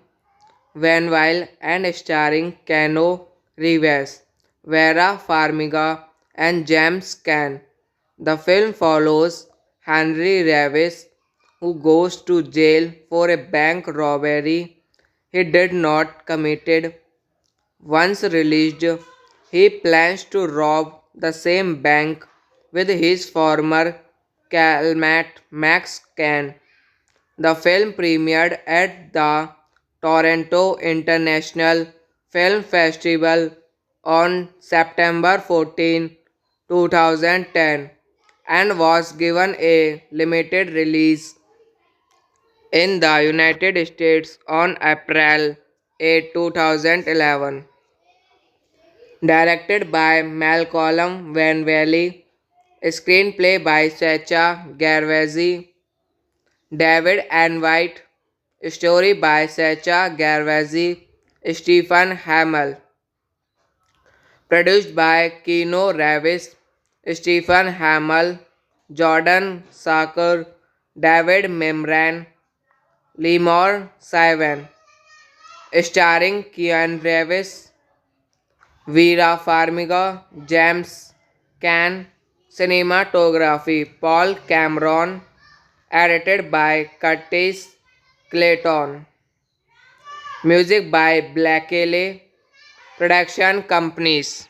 Van Weil and starring Keanu Reeves, Vera Farmiga, and James Caan. The film follows Henry Reeves, who goes to jail for a bank robbery he did not committed. Once released, he plans to rob the same bank with his former cellmate Max Caan. The film premiered at the Toronto International Film Festival on September 14, 2010 and was given a limited release in the United States on April 8, 2011. Directed by Malcolm Van Valley, screenplay by Sacha Gervasi, David and White, story by Sacha Gervasi, Stephen Hamill, produced by Keanu Reeves, Stephen Hamill, Jordan Saker, David Memran, Lemore Sivan, starring Keanu Reeves, Vera Farmiga, James Caan, cinematography Paul Cameron, edited by Curtis Clayton, music by Blakely, production companies,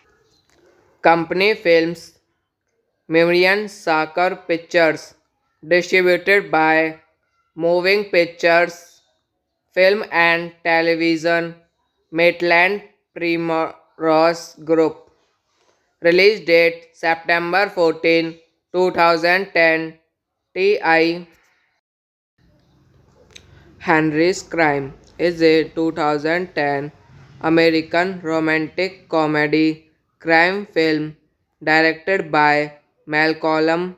company films, Miriam Saker Pictures, distributed by Moving Pictures, Film and Television, Maitland Primrose Group. Release date September 14, 2010. T.I. Henry's Crime is a 2010 American romantic comedy crime film directed by Malcolm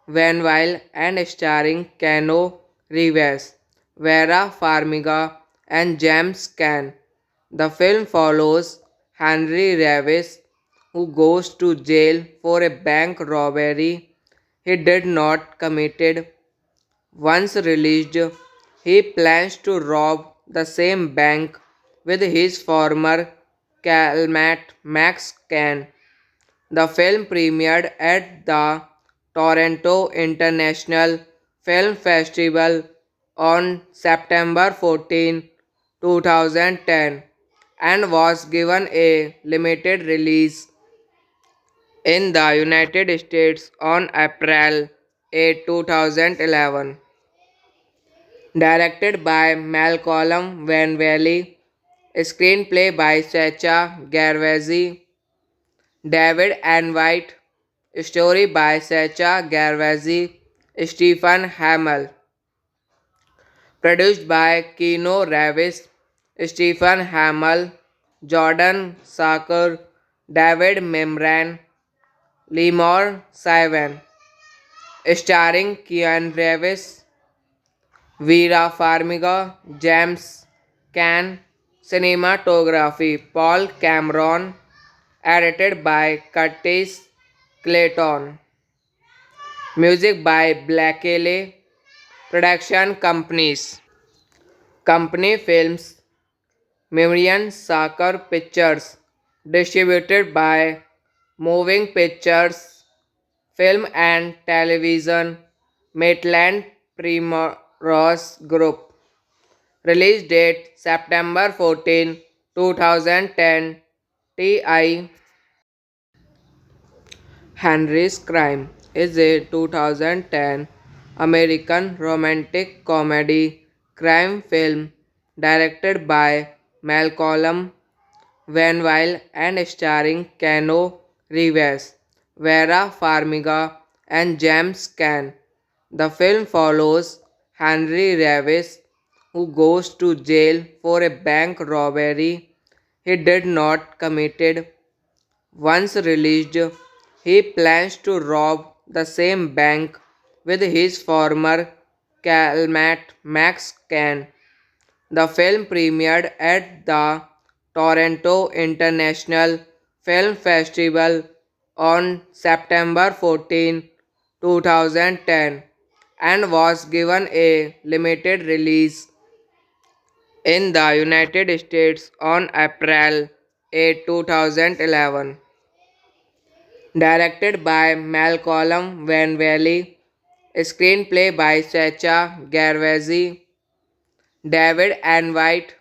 Van Weil and starring Keanu Reeves, Vera Farmiga, and James Caan. The film follows Henry Reeves, who goes to jail for a bank robbery he did not committed. Once released, he plans to rob the same bank with his former cellmate Max Caan. The film premiered at the Toronto International Film Festival on September 14, 2010 and was given a limited release in the United States on April 8, 2011. Directed by Malcolm Van Valley, screenplay by Sacha Gervasi, David and White, Story by Sacha Gervasi, Stephen Hamill. Produced by Keanu Reeves, Stephen Hamill, Jordan Sarker, David Memran, Lemore Sivan. Starring Keanu Reeves, Vera Farmiga, James Caan, cinematography Paul Cameron, edited by Curtis Clayton, music by Blakely, production companies, company films, Miriam Saker Pictures, distributed by Moving Pictures, Film and Television, Maitland Primrose Group. Release date September 14, 2010. T.I. Henry's Crime is a 2010 American romantic comedy crime film directed by Malcolm Gladwell and starring Keanu Reeves, Vera Farmiga, and James Caan. The film follows Henry Reeves, who goes to jail for a bank robbery he did not committed. Once released, he plans to rob the same bank with his former cellmate Max Caan. The film premiered at the Toronto International Film Festival on September 14, 2010 and was given a limited release in the United States on April 8, 2011. Directed by Malcolm Gladwell, screenplay by Sacha Gervasi, David and White,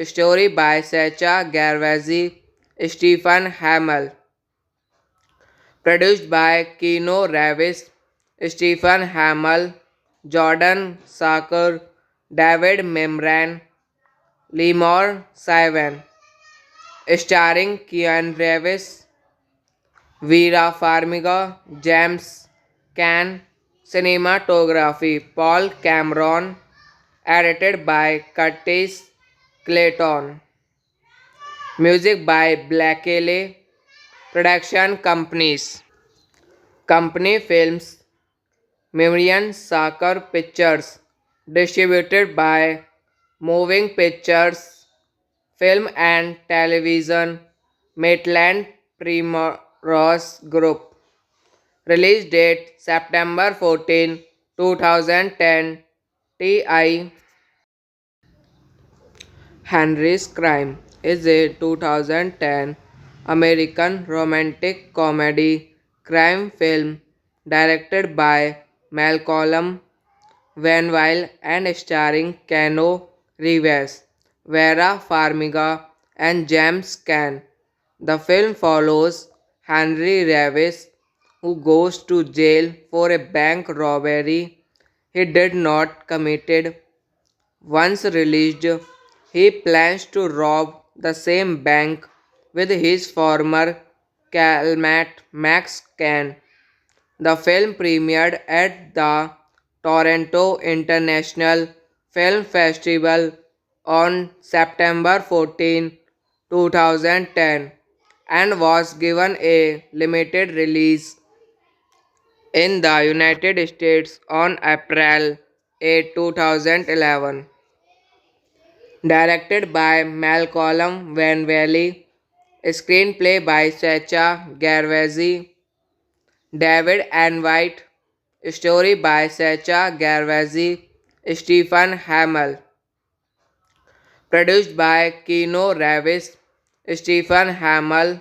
story by Sacha Gervasi, Stephen Hamill, produced by Keanu Reeves, Stephen Hamill, Jordan Sarker, David Memran, Lemore Sivan, starring Keanu Reeves, Vera Farmiga, James Caan, cinematography Paul Cameron, edited by Curtis Clayton, music by Blakely, production companies, company films, Miriam Saker Pictures, distributed by Moving Pictures, Film and Television, Maitland Primrose Group. Release date September 14, 2010. T.I. Henry's Crime is a 2010 American romantic comedy crime film directed by Malcolm Gladwell and starring Keanu Reeves, Vera Farmiga, and James Caan. The film follows Henry Reeves, who goes to jail for a bank robbery he did not committed. Once released, he plans to rob the same bank with his former cellmate Max Caan. The film premiered at the Toronto International Film Festival on September 14, 2010 and was given a limited release in the United States on April 8, 2011. Directed by Malcolm Gladwell, screenplay by Sacha Gervasi, David and White, story by Sacha Gervasi, Stephen Hamill, produced by Keanu Reeves, Stephen Hamill,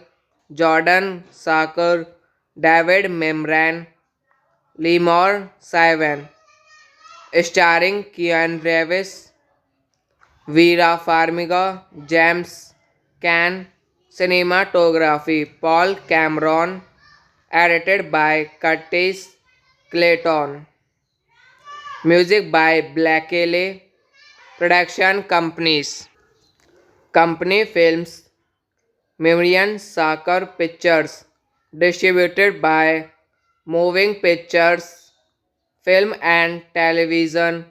Jordan Sarker, David Memran, Lemore Sivan, starring Keanu Reeves, Vera Farmiga, James Caan, cinematography Paul Cameron, edited by Curtis Clayton, music by Blakely, production companies, company films, Miriam Saker Pictures, distributed by moving pictures, film and television,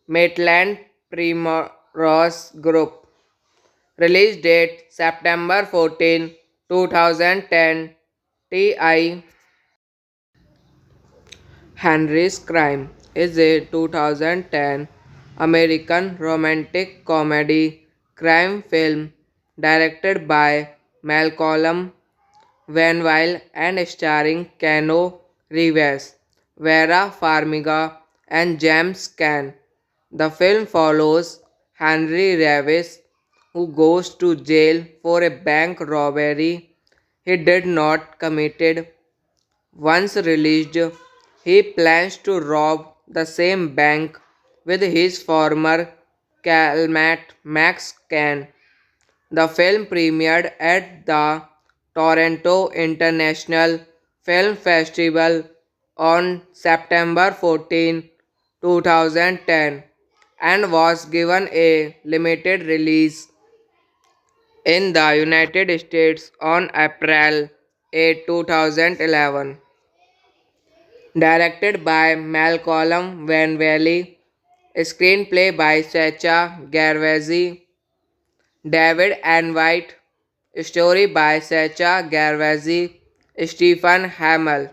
Maitland Primrose Group. Release date September 14, 2010. T.I. Henry's Crime is a 2010 American romantic comedy crime film directed by Malcolm Vanwille and starring Keanu Reeves, Vera Farmiga, and James Caan. The film follows Henry Reeves, who goes to jail for a bank robbery he did not committed. Once released, he plans to rob the same bank with his former cellmate Max Caan. The film premiered at the Toronto International Film Festival on September 14, 2010, and was given a limited release in the United States on April 8, 2011. Directed by Malcolm Van Valley, screenplay by Sacha Gervasi, David and White, story by Sacha Gervasi, Stephen Hamill,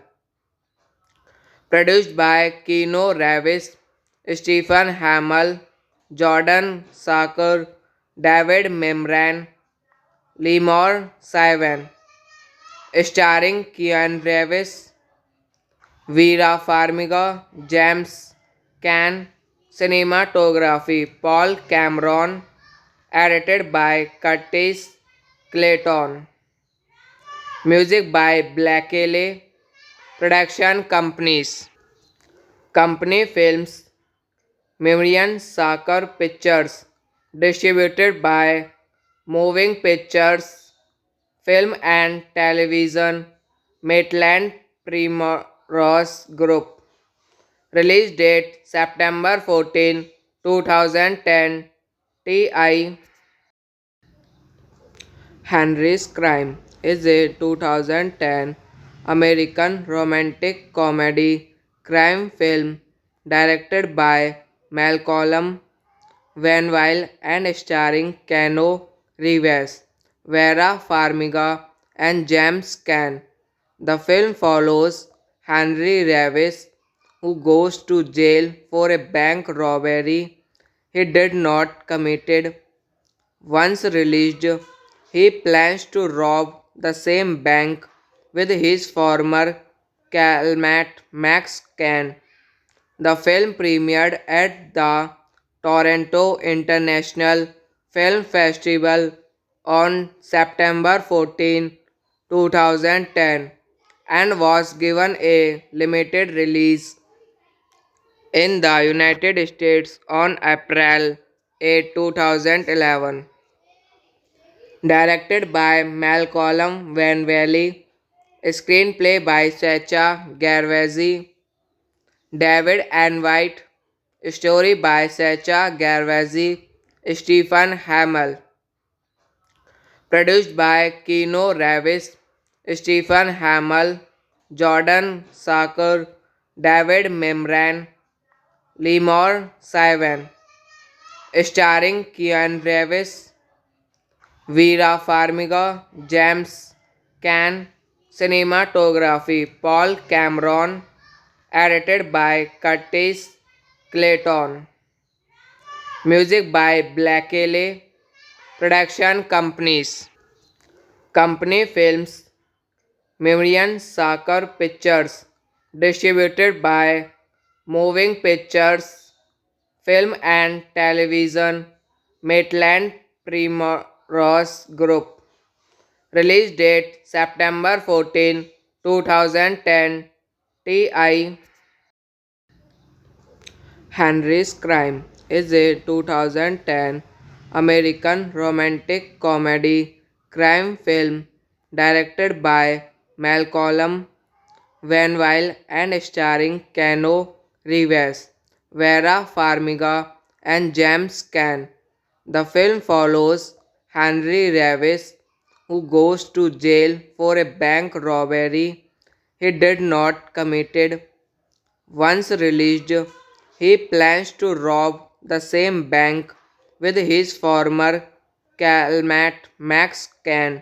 produced by Keanu Reeves, Stephen Hamill, Jordan Saker, David Memran, Lemore Sivan, starring Keanu Reeves, Vera Farmiga, James Caan, cinematography Paul Cameron, edited by Curtis Clayton, music by Blakely, production companies, company films, Miriam Saker Pictures, distributed by Moving Pictures, film and television, Maitland Primrose Group. Release date September 14, 2010. T.I. Henry's Crime is a 2010 American romantic comedy crime film directed by Malcolm Vanwille and starring Keanu Reeves, Vera Farmiga, and James Caan. The film follows Henry Reeves, who goes to jail for a bank robbery he did not committed. Once released, he plans to rob the same bank with his former cellmate Max Caan. The film premiered at the Toronto International Film Festival on September 14, 2010, and was given a limited release in the United States on April 8, 2011. Directed by Malcolm Van Valley, screenplay by Sacha Gervasi, David and White, story by Sacha Gervasi, Stephen Hamill, produced by Keanu Reeves, Stephen Hamill, Jordan Saker, David Memran, Lemore Sivan, starring Keanu Reeves, Vera Farmiga, James Caan, cinematography Paul Cameron, edited by Curtis Clayton, music by Blakely, production companies, company films, Miriam Saker Pictures, distributed by Moving Pictures, film and television, Maitland Primrose Group. Release date September 14, 2010. T.I. Henry's Crime is a 2010 American romantic comedy crime film directed by Malcolm Vanwille and starring Keanu Reeves, Vera Farmiga, and James Caan. The film follows Henry Reeves, who goes to jail for a bank robbery he did not committed. Once released, he plans to rob the same bank with his former cellmate Max Can.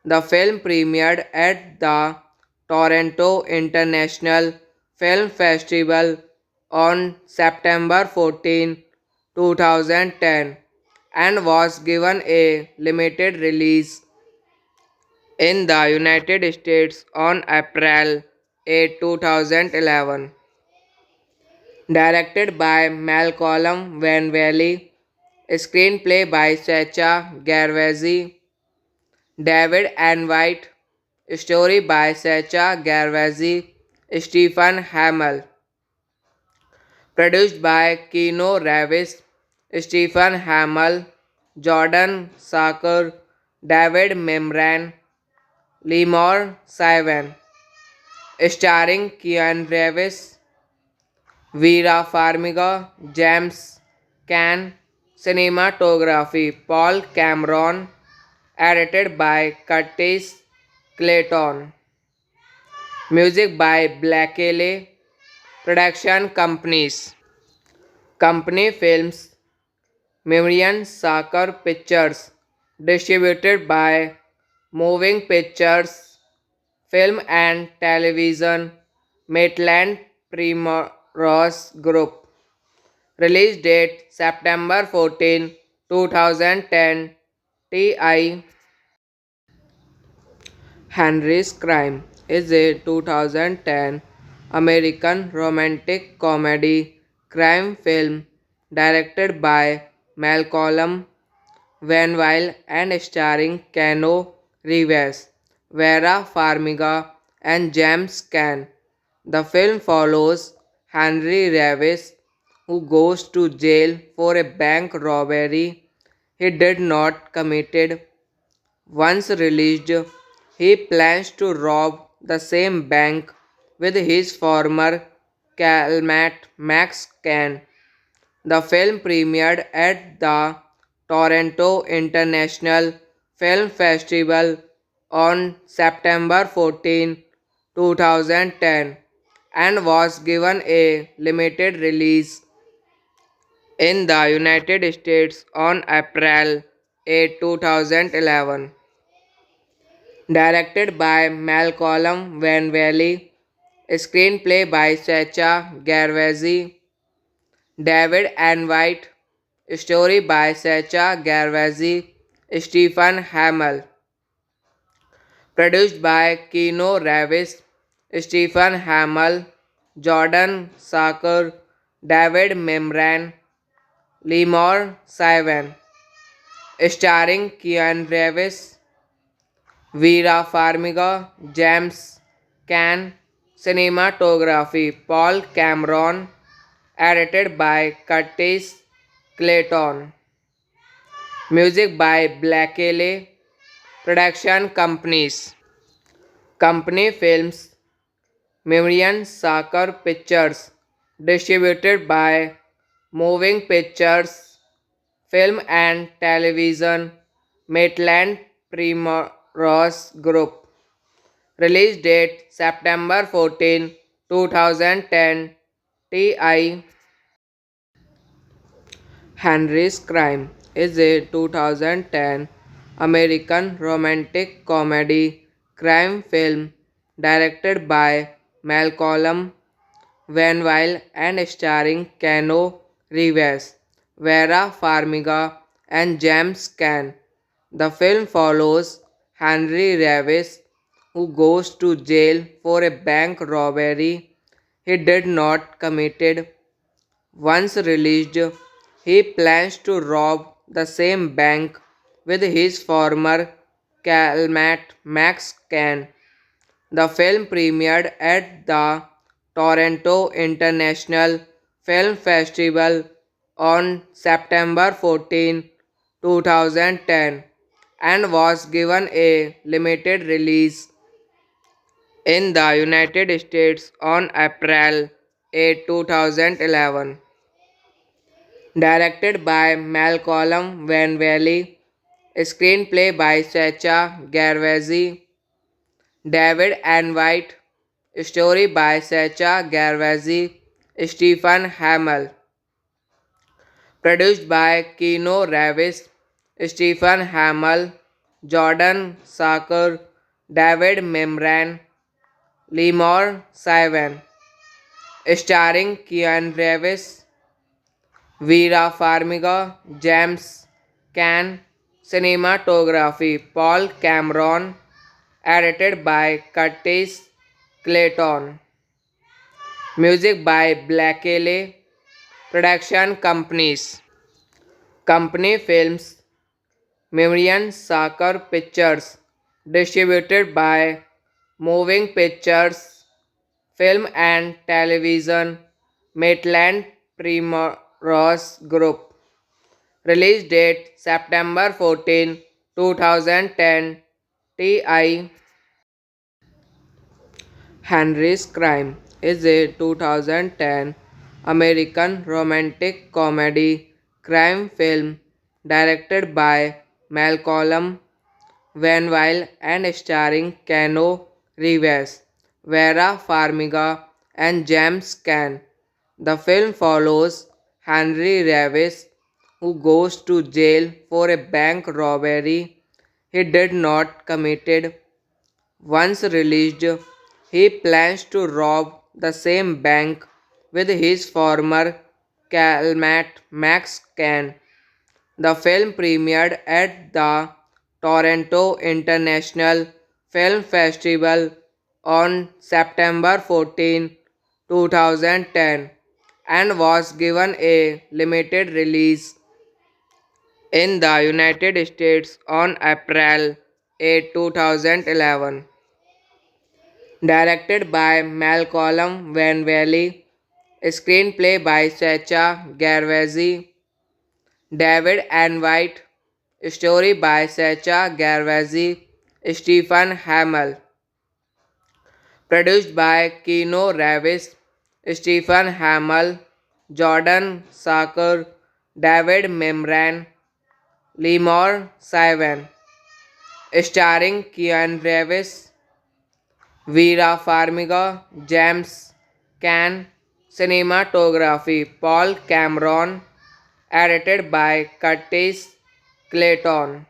The film premiered at the Toronto International Film Festival on September 14, 2010 and was given a limited release in the United States on April 8, 2011. Directed by Malcolm Van Valley, screenplay by Sacha Gervasi, David and White, story by Sacha Gervasi, Stephen Hamill, produced by Keanu Reeves, Stephen Hamill, Jordan Saker, David Memran, Lemore Sivan, starring Keanu Reeves, Vera Farmiga, James Caan, cinematography Paul Cameron, edited by Curtis Clayton, music by Blakely, production companies, company films, Miriam Saker Pictures, distributed by Moving Pictures, Film and Television, Maitland Primrose Group. Release date September 14, 2010. T.I. Henry's Crime is a 2010 American romantic comedy crime film directed by Malcolm Van Weil and starring Keanu Reeves, Vera Farmiga, and James Caan. The film follows Henry Reeves, who goes to jail for a bank robbery he did not committed. Once released, he plans to rob the same bank with his former cellmate Max Caan. The film premiered at the Toronto International Film Festival on September 14, 2010 and was given a limited release in the United States on April 8, 2011. Directed by Malcolm Van Valley, screenplay by Sacha Gervasi, David and White, story by Sacha Gervasi, Stephen Hamill, produced by Keanu Reeves, Stephen Hamill, Jordan Saker, David Memran, Lemore Sivan, starring Keanu Reeves, Vera Farmiga, James Caan, cinematography Paul Cameron, edited by Curtis Clayton, music by Blakely, production companies, company films, Miriam Saker Pictures, distributed by Moving Pictures, Film and Television, Maitland Primrose Group. Release date September 14, 2010. T.I. Henry's Crime is a 2010 American romantic comedy crime film directed by Malcolm Van Weil and starring Keanu Reeves, Vera Farmiga, and James Caan. The film follows Henry Reeves, who goes to jail for a bank robbery he did not committed. Once released, he plans to rob the same bank with his former cellmate Max Caan. The film premiered at the Toronto International Film Festival on September 14, 2010 and was given a limited release in the United States on April 8, 2011. Directed by Malcolm Van Valley, screenplay by Sacha Gervasi, David and White, Story by Sacha Gervasi, Stephen Hamill. Produced by Keanu Reeves, Stephen Hamill, Jordan Sacker, David Memran, Lemore Sivan. Starring Keanu Reeves, Vera Farmiga, James Caan. Cinematography Paul Cameron. Edited by Curtis Clayton. Music by Black Ellie. Production companies. Company Films, Miriam Saker Pictures. Distributed by Moving Pictures Film and Television, Maitland Primrose Group. Release date September 14, 2010. TI. Henry's Crime is a 2010 American romantic comedy crime film directed by Malcolm Gladwell and starring Keanu Reeves, Vera Farmiga, and James Caan. The film follows Henry Reeves, who goes to jail for a bank robbery he did not committed. Once released, he plans to rob the same bank with his former cellmate Max Caan. The film premiered at the Toronto International Film Festival on September 14, 2010, and was given a limited release in the United States on April 8, 2011. Directed by Malcolm Gladwell, screenplay by Sacha Gervasi, David and White, story by Sacha Gervasi, Stephen Hamill, produced by Keanu Reeves, Stephen Hamill, Jordan Sacker, David Memran, Lemore Sivan, starring Keanu Reeves, Vera Farmiga, James Caan. Cinematography Paul Cameron. Edited by Curtis Clayton.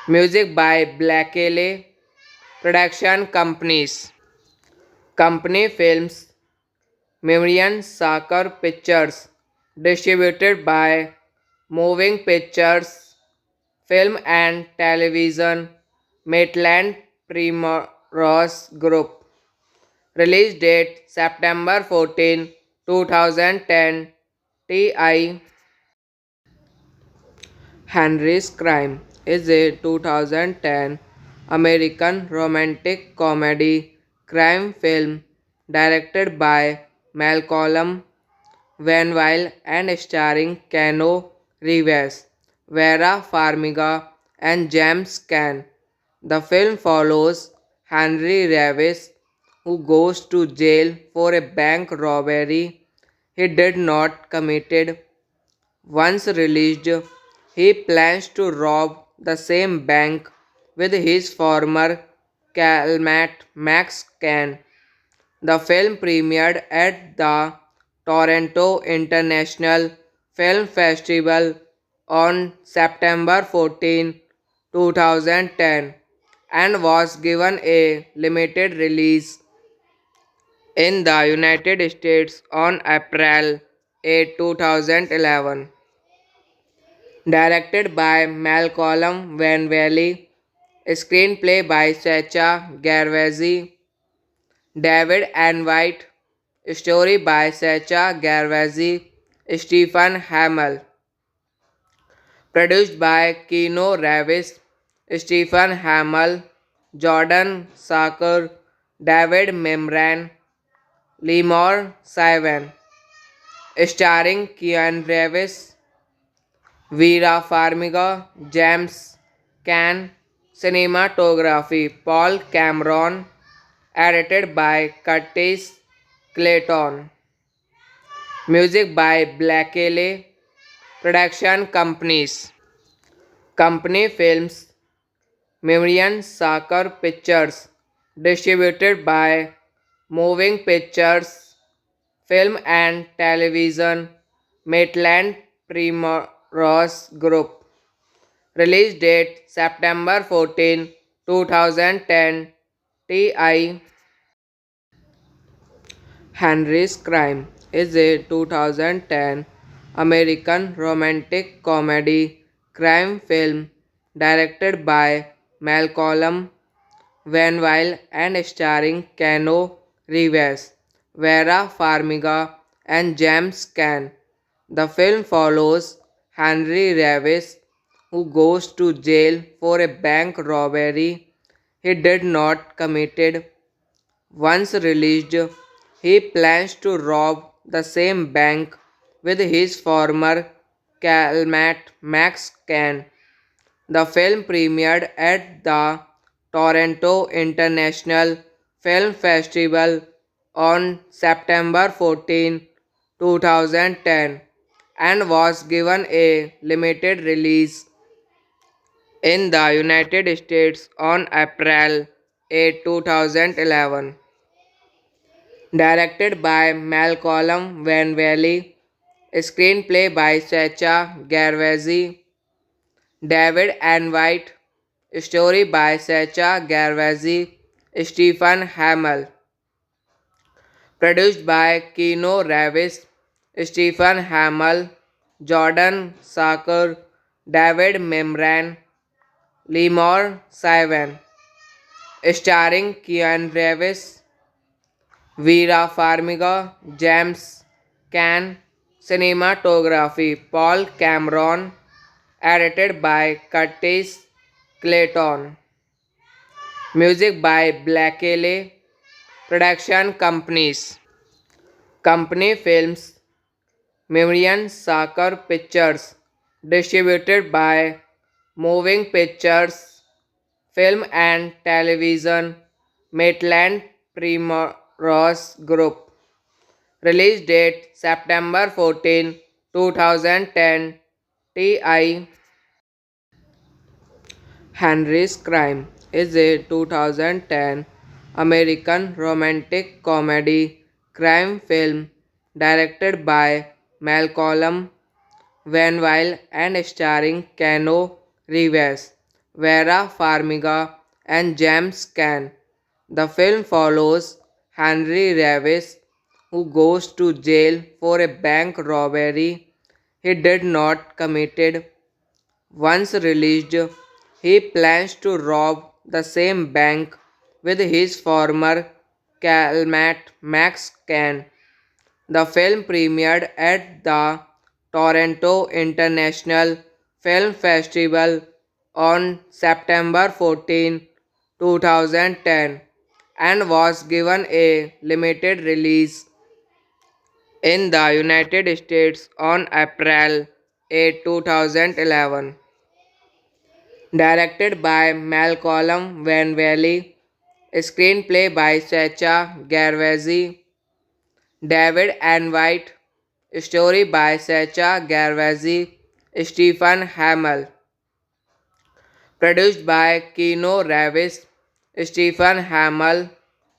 Music by Black Ellie. Production companies. Company Films, Miriam Saker Pictures. Distributed by Moving Pictures Film and Television, Maitland Primrose Group. Release date September 14, 2010. TI. Henry's Crime is a 2010 American romantic comedy crime film directed by Malcolm Gladwell and starring Keanu Reeves, Vera Farmiga, and James Caan. The film follows Henry Reeves, who goes to jail for a bank robbery he did not committed. Once released, he plans to rob the same bank with his former cellmate Max Caan. The film premiered at the Toronto International Film Festival on September 14, 2010, and was given a limited release in the United States on April 8, 2011. Directed by Malcolm Gladwell, screenplay by Sacha Gervasi, David and White, story by Sacha Gervasi, Stephen Hamill, produced by Keanu Reeves, Stephen Hamill, Jordan Sacker, David Memran, Lemore Sivan, starring Keanu Reeves, Vera Farmiga, James Caan. Cinematography Paul Cameron. Edited by Curtis Clayton. Music by Black Ellie. Production companies. Company Films, Miriam Saker Pictures. Distributed by Moving Pictures, Film and Television, Maitland Primrose Group. Release date September 14, 2010. T.I. Henry's Crime is a 2010 American romantic comedy crime film directed by Malcolm Gladwell and starring Keanu Reeves, Vera Farmiga, and James Caan. The film follows Henry Reeves, who goes to jail for a bank robbery he did not committed. Once released, he plans to rob the same bank with his former cellmate Max Caan. The film premiered at the Toronto International Film Festival on September 14, 2010 and was given a limited release in the United States on April 8, 2011. Directed by Malcolm Gladwell, screenplay by Sacha Gervasi, David and White, story by Sacha Gervasi, Stephen Hamill, produced by Keanu Reeves, Stephen Hamill, Jordan Sarker, David Memran, Lemore Sivan, starring Keanu Reeves, Vera Farmiga, James Caan, cinematography Paul Cameron, edited by Curtis Clayton, music by Blakely, production companies, company films, Meridian Soccer Pictures, distributed by Moving Pictures, Film and Television, Maitland Primrose Group. Release date September 14, 2010. T.I. Henry's Crime is a 2010 American romantic comedy crime film directed by Malcolm Gladwell and starring Keanu Reeves, Vera Farmiga, and James Caan. The film follows Henry Reeves, who goes to jail for a bank robbery he did not committed. Once released, he plans to rob the same bank with his former cellmate Max Caan. The film premiered at the Toronto International Film Festival on September 14, 2010 and was given a limited release in the United States on April 8, 2011. Directed by Malcolm Gladwell, screenplay by Sacha Gervasi, David and White, story by Sacha Gervasi, Stephen Hamill, produced by Keanu Reeves, Stephen Hamill,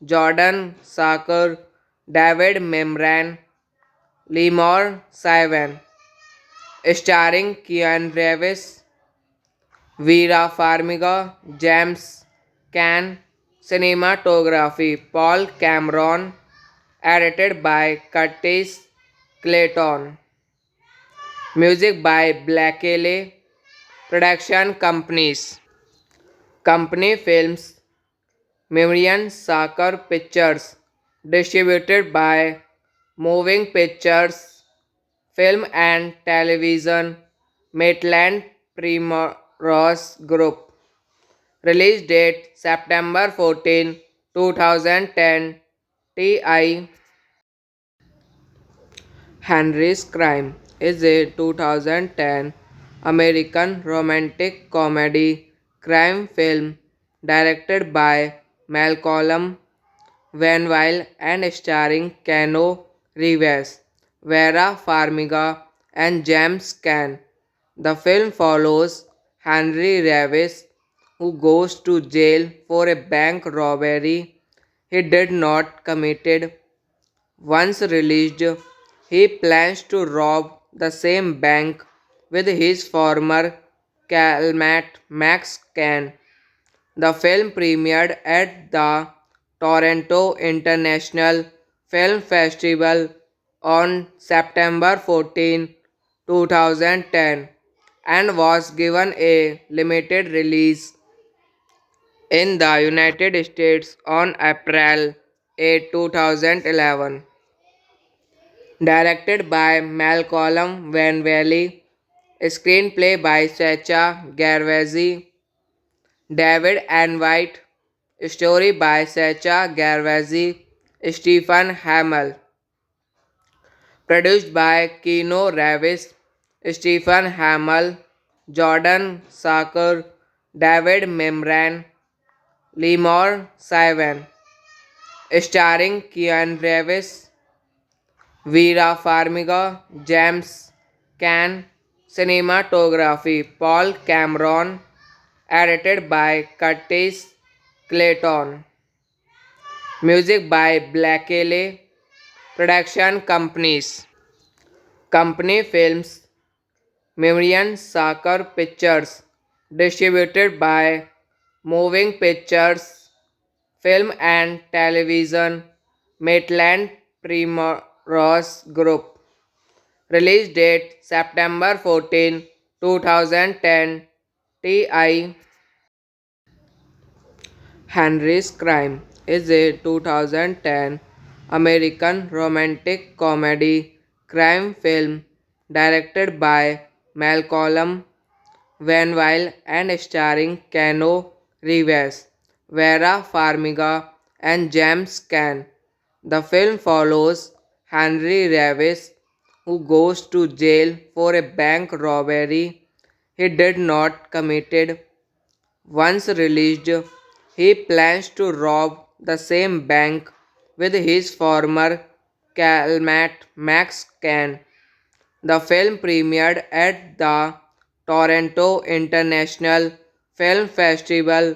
Jordan Sarker, David Memran, Lemore Sivan, starring Keanu Reeves, Vera Farmiga, James Caan, cinematography Paul Cameron, edited by Curtis Clayton, music by Blakely, production companies, company films, Meridian Soccer Pictures, distributed by Moving Pictures, Film and Television, Maitland Primrose Group. Release date September 14, 2010. T.I. Henry's Crime is a 2010 American romantic comedy crime film directed by Malcolm Gladwell and starring Keanu Reeves, Vera Farmiga, and James Caan. The film follows Henry Reeves, who goes to jail for a bank robbery he did not committed. Once released, he plans to rob the same bank with his former cellmate Max Can. The film premiered at the Toronto International Film Festival on September 14, 2010 and was given a limited release in the United States on April 8, 2011. Directed by Malcolm Van Valley, screenplay by Sacha Gervasi, David and White, story by Sacha Gervasi, Stephen Hamill, produced by Keanu Reeves, Stephen Hamill, Jordan Saker, David Memran, Lemore Sivan, starring Keanu Reeves, Vera Farmiga, James Caan, cinematography Paul Cameron, edited by Curtis Clayton, music by Blakely, production companies, company films, Miriam Saker Pictures, distributed by Moving Pictures, Film and Television, Maitland Primrose Group. Release date September 14, 2010. T.I. Henry's Crime is a 2010 American romantic comedy crime film directed by Malcolm Van Weil and starring Keanu Reeves, Vera Farmiga, and James Caan. The film follows Henry Reeves, who goes to jail for a bank robbery he did not committed. Once released, he plans to rob the same bank with his former cellmate Max Caan. The film premiered at the Toronto International Film Festival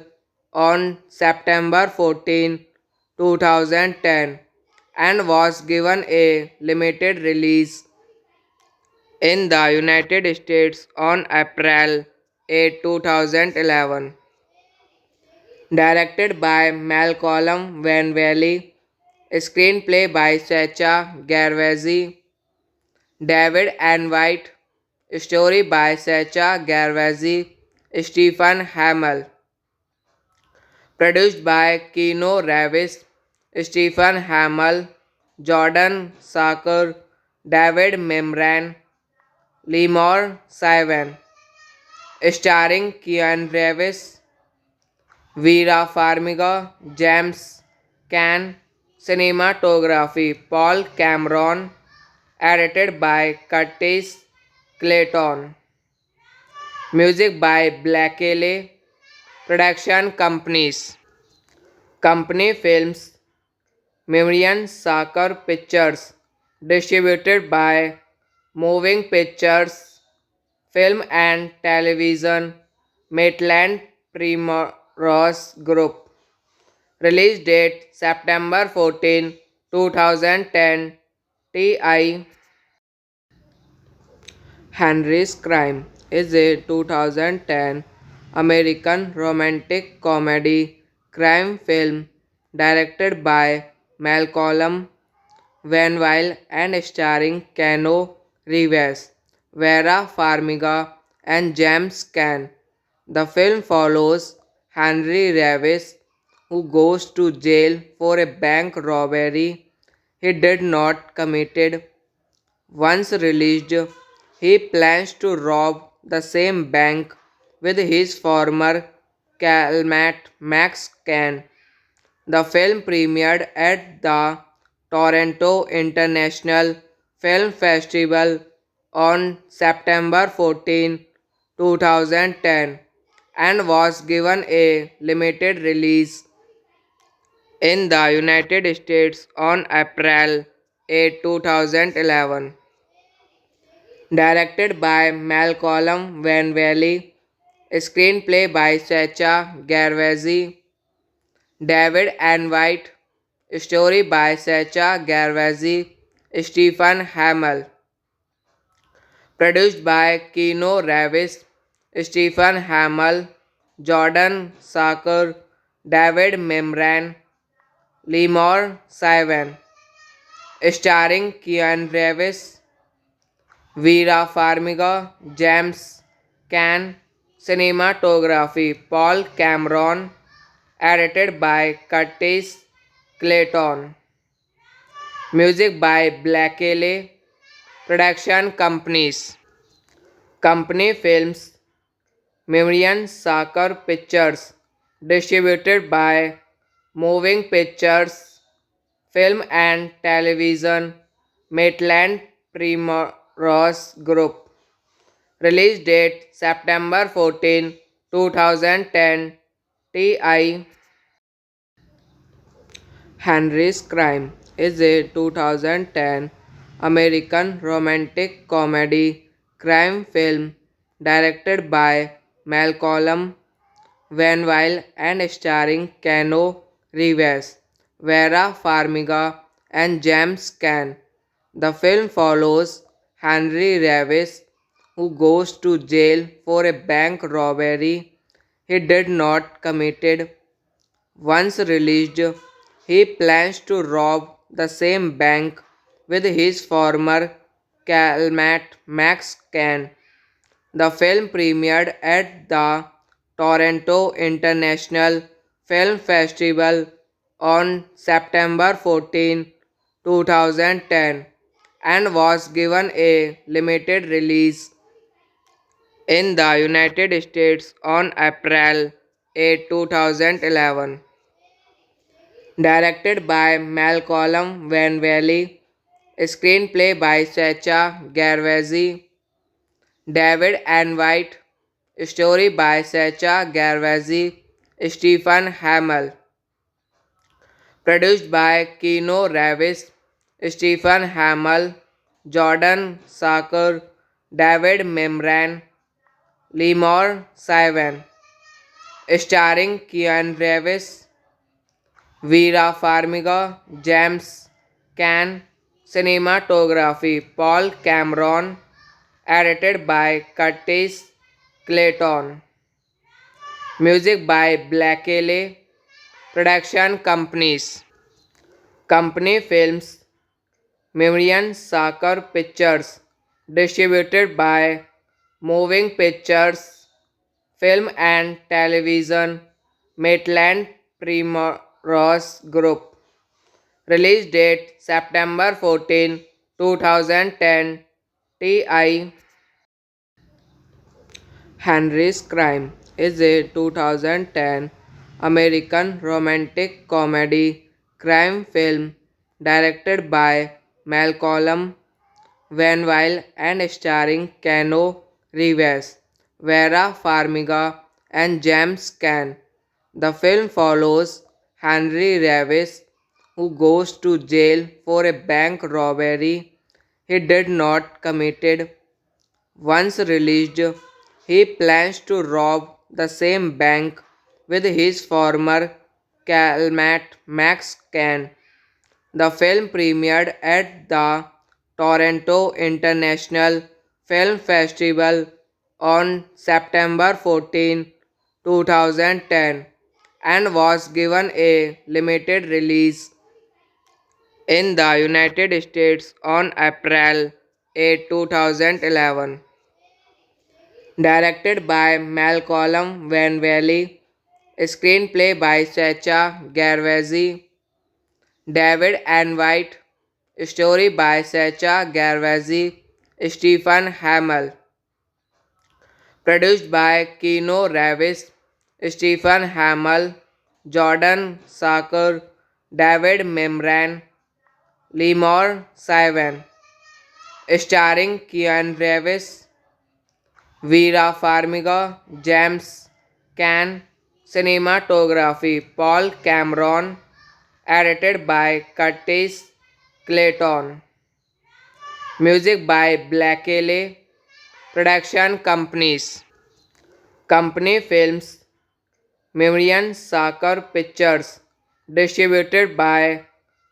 on September 14, 2010 and was given a limited release in the United States on April 8, 2011. Directed by Malcolm Van Valley, screenplay by Sacha Gervasi, David and White, story by Sacha Gervasi, Stephen Hamill, produced by Keanu Reeves, Stephen Hamill, Jordan Saker, David Memran, Lemore Sivan, starring Keanu Reeves, Vera Farmiga, James Caan, cinematography Paul Cameron, edited by Curtis Clayton, music by Blakely, production companies, company films, Miriam Saker Pictures, distributed by Moving Pictures, Film and Television, Maitland Primrose Group. Release date September 14, 2010. T.I. Henry's Crime is a 2010 American romantic comedy crime film directed by Malcolm Van Weil and starring Keanu Reeves, Vera Farmiga, and James Caan. The film follows Henry Reeves, who goes to jail for a bank robbery he did not committed. Once released, he plans to rob the same bank with his former cellmate Max Caan. The film premiered at the Toronto International Film Festival on September 14, 2010 and was given a limited release in the United States on April 8, 2011. Directed by Malcolm Van Valley, screenplay by Sacha Gervasi, David and White, Story by Sacha Gervasi, Stephen Hamill. Produced by Keanu Reeves, Stephen Hamill, Jordan Sarker, David Memran, Lemore Sivan. Starring Keanu Reeves, Vera Farmiga, James Caan, cinematography Paul Cameron, edited by Curtis Clayton, music by Blakely, production companies, company films, Miriam Saker Pictures, distributed by Moving Pictures, Film and Television, Maitland Primrose Group. Release date September 14, 2010. T.I. Henry's Crime is a 2010 American romantic comedy crime film directed by Malcolm Gladwell and starring Keanu Reeves, Vera Farmiga, and James Caan. The film follows Henry Reeves, who goes to jail for a bank robbery he did not committed. Once released, he plans to rob the same bank with his former cellmate Max Caan. The film premiered at the Toronto International Film Festival on September 14, 2010 and was given a limited release in the United States on April 8, 2011. Directed by Malcolm Gladwell, screenplay by Sacha Gervasi, David and White, story by Sacha Gervasi, Stephen Hamill, produced by Keanu Reeves, Stephen Hamill, Jordan Sarker, David Memran, Lemore Sivan, starring Keanu Reeves, Vera Farmiga, James Caan, cinematography Paul Cameron, edited by Curtis Clayton, music by Blakely, production companies, company films, Miriam Saker Pictures, distributed by Moving Pictures, Film and Television, Maitland Primrose Group. Release date September 14, 2010. T.I. Henry's Crime is a 2010 American romantic comedy crime film directed by Malcolm Gladwell and starring Keanu Reeves, Vera Farmiga, and James Caan. The film follows Henry Reeves, who goes to jail for a bank robbery he did not committed. Once released, he plans to rob the same bank with his former cellmate Max Caan. The film premiered at the Toronto International Film Festival on September 14, 2010 and was given a limited release in the United States on April 8, 2011. Directed by Malcolm Gladwell, screenplay by Sacha Gervasi, David and White, story by Sacha Gervasi, Stephen Hamill, produced by Keanu Reeves, Stephen Hamill, Jordan Sarker, David Memran, Lemore Sivan, starring Keanu Reeves, Vera Farmiga, James Caan, cinematography Paul Cameron, edited by Curtis Clayton, music by Blakely, production companies, company films, Miriam Saker Pictures, distributed by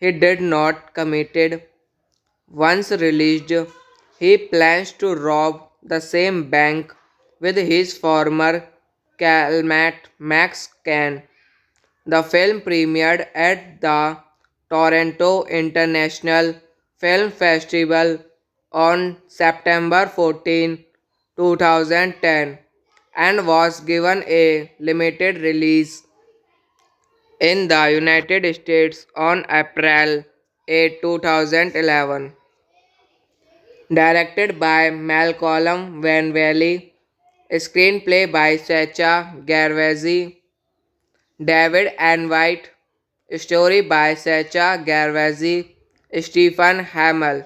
he did not committed. Once released, he plans to rob the same bank with his former cellmate Max Can. The film premiered at the Toronto International Film Festival on September 14, 2010, and was given a limited release in the United States on April 8, 2011. Directed by Malcolm Van Valley, screenplay by Sacha Gervasi, David and White, story by Sacha Gervasi, Stephen Hamill,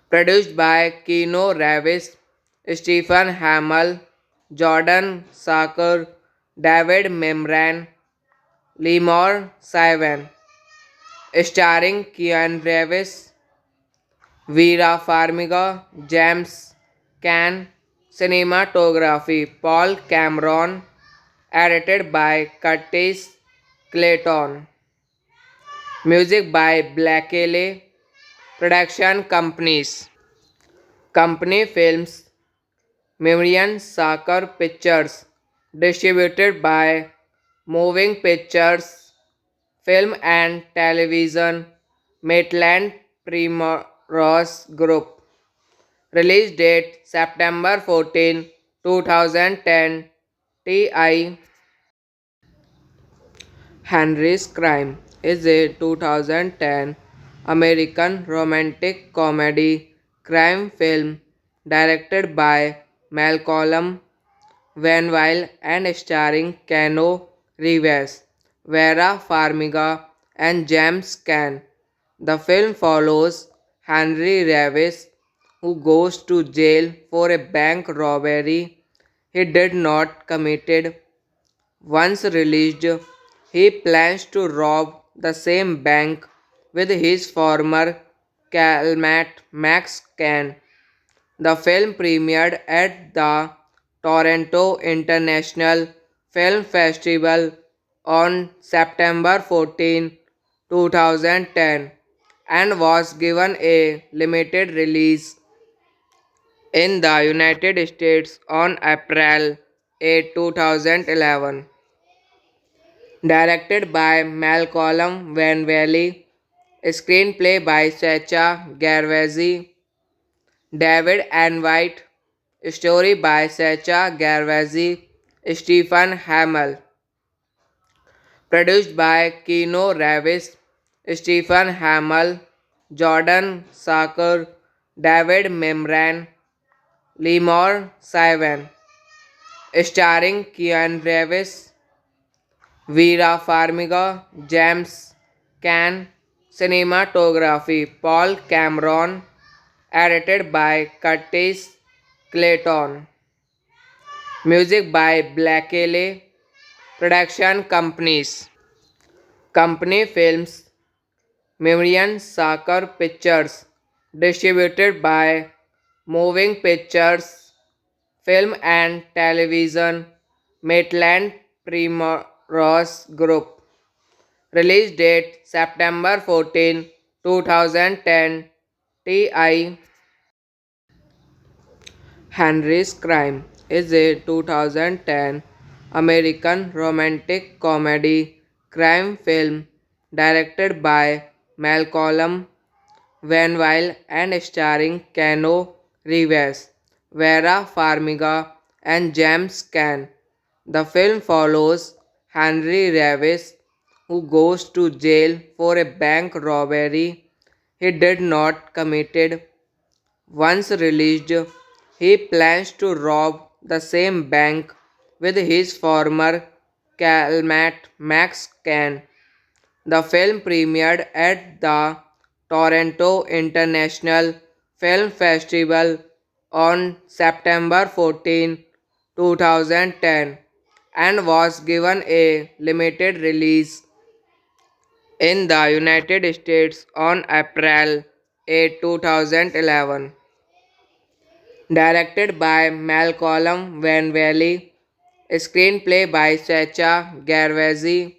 produced by Keanu Reeves, Stephen Hamill, Jordan Saker, David Memran, Lemore Sivan, starring Keanu Reeves, Vera Farmiga, James Caan, cinematography Paul Cameron, edited by Curtis Clayton, music by Blakely, production companies, company films, Miriam Saker Pictures, distributed by Moving Pictures, Film and Television, Maitland Primrose Group. Release date September 14, 2010. T.I. Henry's Crime is a 2010 American romantic comedy crime film directed by Malcolm Van Weil and starring Keanu Reeves, Vera Farmiga, and James Caan. The film follows Henry Reeves, who goes to jail for a bank robbery he did not committed. Once released, he plans to rob the same bank with his former cellmate Max Can. The film premiered at the Toronto International Film Festival on September 14, 2010 and was given a limited release in the United States on April 8, 2011. Directed by Malcolm Van Valley, screenplay by Sacha Gervasi, David and White, story by Sacha Gervasi, Stephen Hamill, produced by Keanu Reeves, Stephen Hamill, Jordan Saker, David Memran, Lemore Sivan, starring Keanu Reeves, Vera Farmiga, James Caan, cinematography Paul Cameron, edited by Curtis Clayton, music by Blakely, production companies, company films, Miriam Saker Pictures, distributed by Moving Pictures, Film and Television, Maitland Primrose Group. Release date September 14, 2010. T.I. Henry's Crime is a 2010 American romantic comedy crime film directed by Malcolm Van Weil and starring Keanu Reeves, Vera Farmiga, and James Caan. The film follows Henry Reeves, who goes to jail for a bank robbery he did not committed. Once released, he plans to rob the same bank with his former cellmate Max Caan. The film premiered at the Toronto International Film Festival on September 14, 2010 and was given a limited release in the United States on April 8, 2011. Directed by Malcolm Van Valley, screenplay by Sacha Gervasi,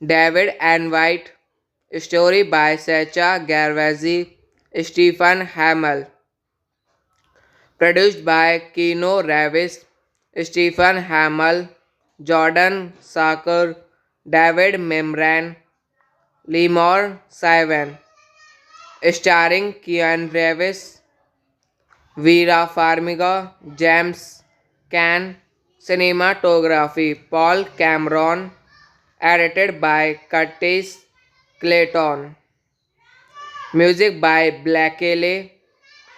David and White, story by Sacha Gervasi, Stephen Hamill, produced by Keanu Reeves, Stephen Hamill, Jordan Saker, David Memran, Lemore Sivan, starring Keanu Reeves, Vera Farmiga, James Caan, cinematography Paul Cameron, edited by Curtis Clayton, music by Blakely,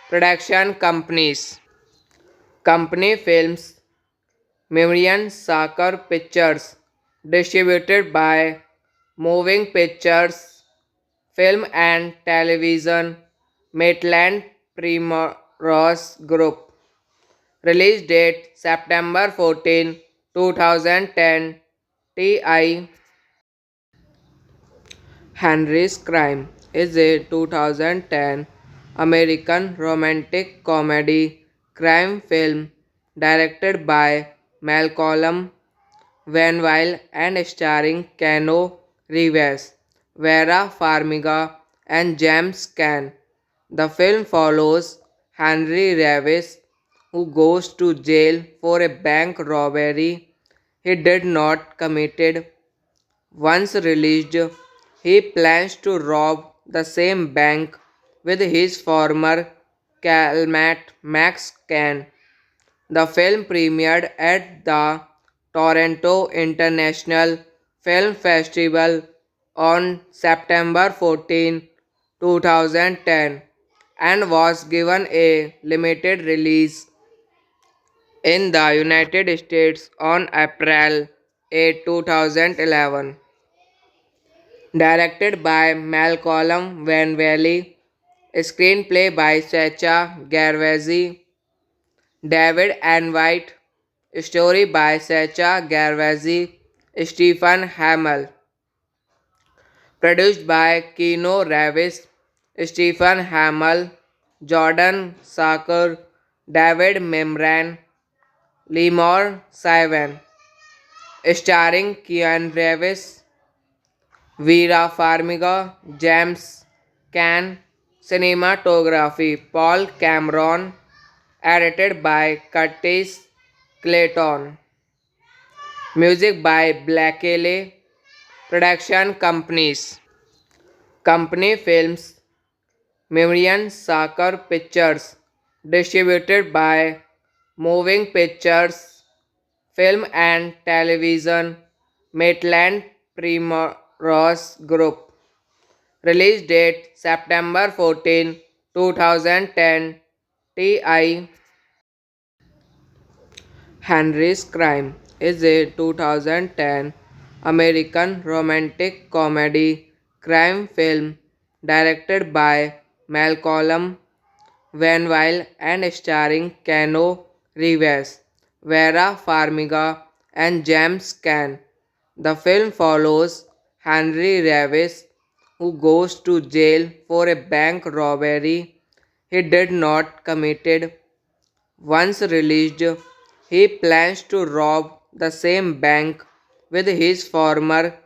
production companies, company films, Miriam Saker Pictures, distributed by Moving Pictures, Film and Television, Maitland Primrose Group. Release date September 14, 2010. T.I. Henry's Crime is a 2010 American romantic comedy crime film directed by Malcolm Van Weil and starring Keanu Reeves, Vera Farmiga, and James Caan. The film follows Henry Reeves, who goes to jail for a bank robbery he did not committed. Once released, he plans to rob the same bank with his former cellmate Max Caan. The film premiered at the Toronto International Film Festival on September 14, 2010 and was given a limited release in the United States on April 8, 2011. Directed by Malcolm Van Valley, screenplay by Sacha Gervasi, David and White, Story by Sacha Gervasi, Stephen Hamill. Produced by Keanu Reeves, Stephen Hamill, Jordan Sarker, David Memran, Lemore Sivan. Starring Keanu Reeves, Vera Farmiga, James Caan. Cinematography Paul Cameron. Edited by Curtis Clayton. Music by Blakely. Production companies. Company Films. Miriam Saker Pictures. Distributed by Moving Pictures. Film and Television. Maitland Primrose Group. Release date September 14, 2010. T.I. Henry's Crime is a 2010 American romantic comedy crime film directed by Malcolm Gladwell and starring Keanu Reeves, Vera Farmiga, and James Caan. The film follows Henry Reeves, who goes to jail for a bank robbery he did not committed. Once released, he plans to rob the same bank with his former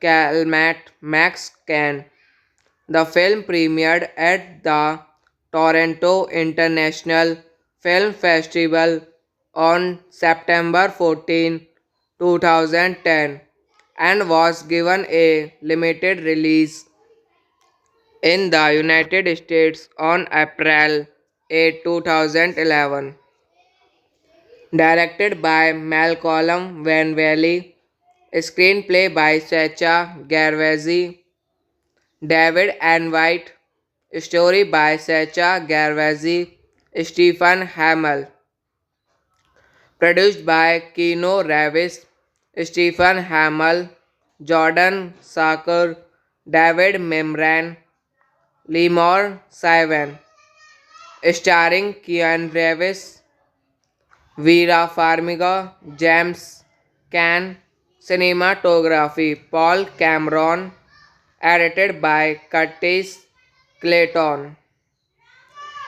cellmate Max Caan. The film premiered at the Toronto International Film Festival on September 14, 2010, and was given a limited release in the United States on April 8, 2011. Directed by Malcolm Gladwell, screenplay by Sacha Gervasi, David and White, story by Sacha Gervasi, Stephen Hamill, produced by Keanu Reeves, Stephen Hamill, Jordan Sarker, David Memran, Lemore Sivan, starring Keanu Reeves, Vera Farmiga, James Caan. Cinematography Paul Cameron. Edited by Curtis Clayton.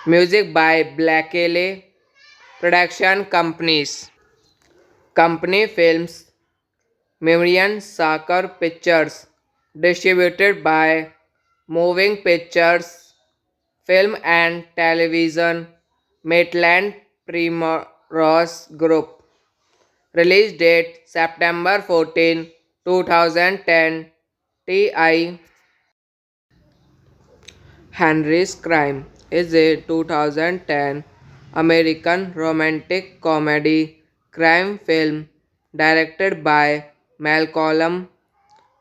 Music by Blakely. Production companies. Company Films. Miriam Saker Pictures. Distributed by Moving Pictures. Film and Television. Maitland Primrose Group. Release date September 14, 2010. T.I. Henry's Crime is a 2010 American romantic comedy crime film directed by Malcolm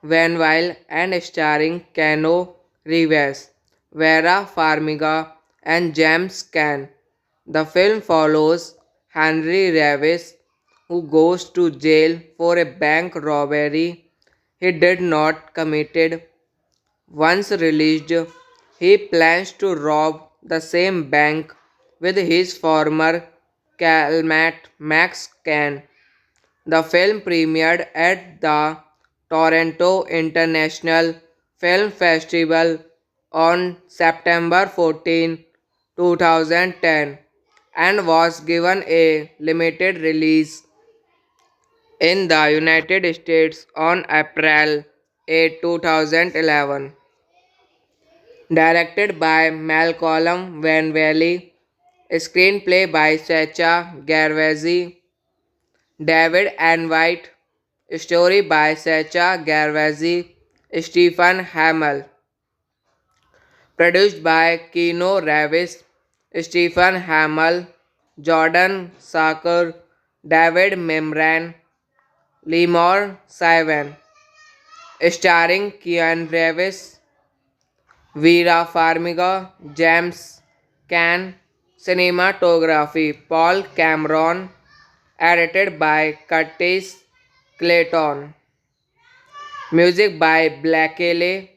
Gladwell and starring Keanu Reeves, Vera Farmiga, and James Caan. The film follows Henry Reeves, who goes to jail for a bank robbery he did not committed. Once released, he plans to rob the same bank with his former cellmate Max Caan. The film premiered at the Toronto International Film Festival on September 14, 2010, and was given a limited release in the United States on April 8, 2011. Directed by Malcolm Gladwell, screenplay by Sacha Gervasi, David and White, story by Sacha Gervasi, Stephen Hamill, produced by Keanu Reeves, Stephen Hamill, Jordan Sarker, David Memran, Lemore Sivan, starring Keanu Reeves, Vera Farmiga, James Caan. Cinematography Paul Cameron. Edited by Curtis Clayton. Music by Blakely.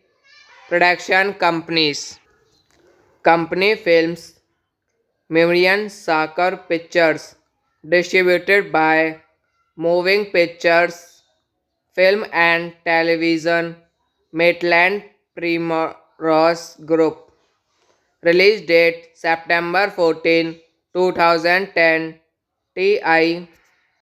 Production companies. Company Films. Miriam Saker Pictures. Distributed by Moving Pictures, Film and Television, Maitland Primrose Group. Release date September 14, 2010. TI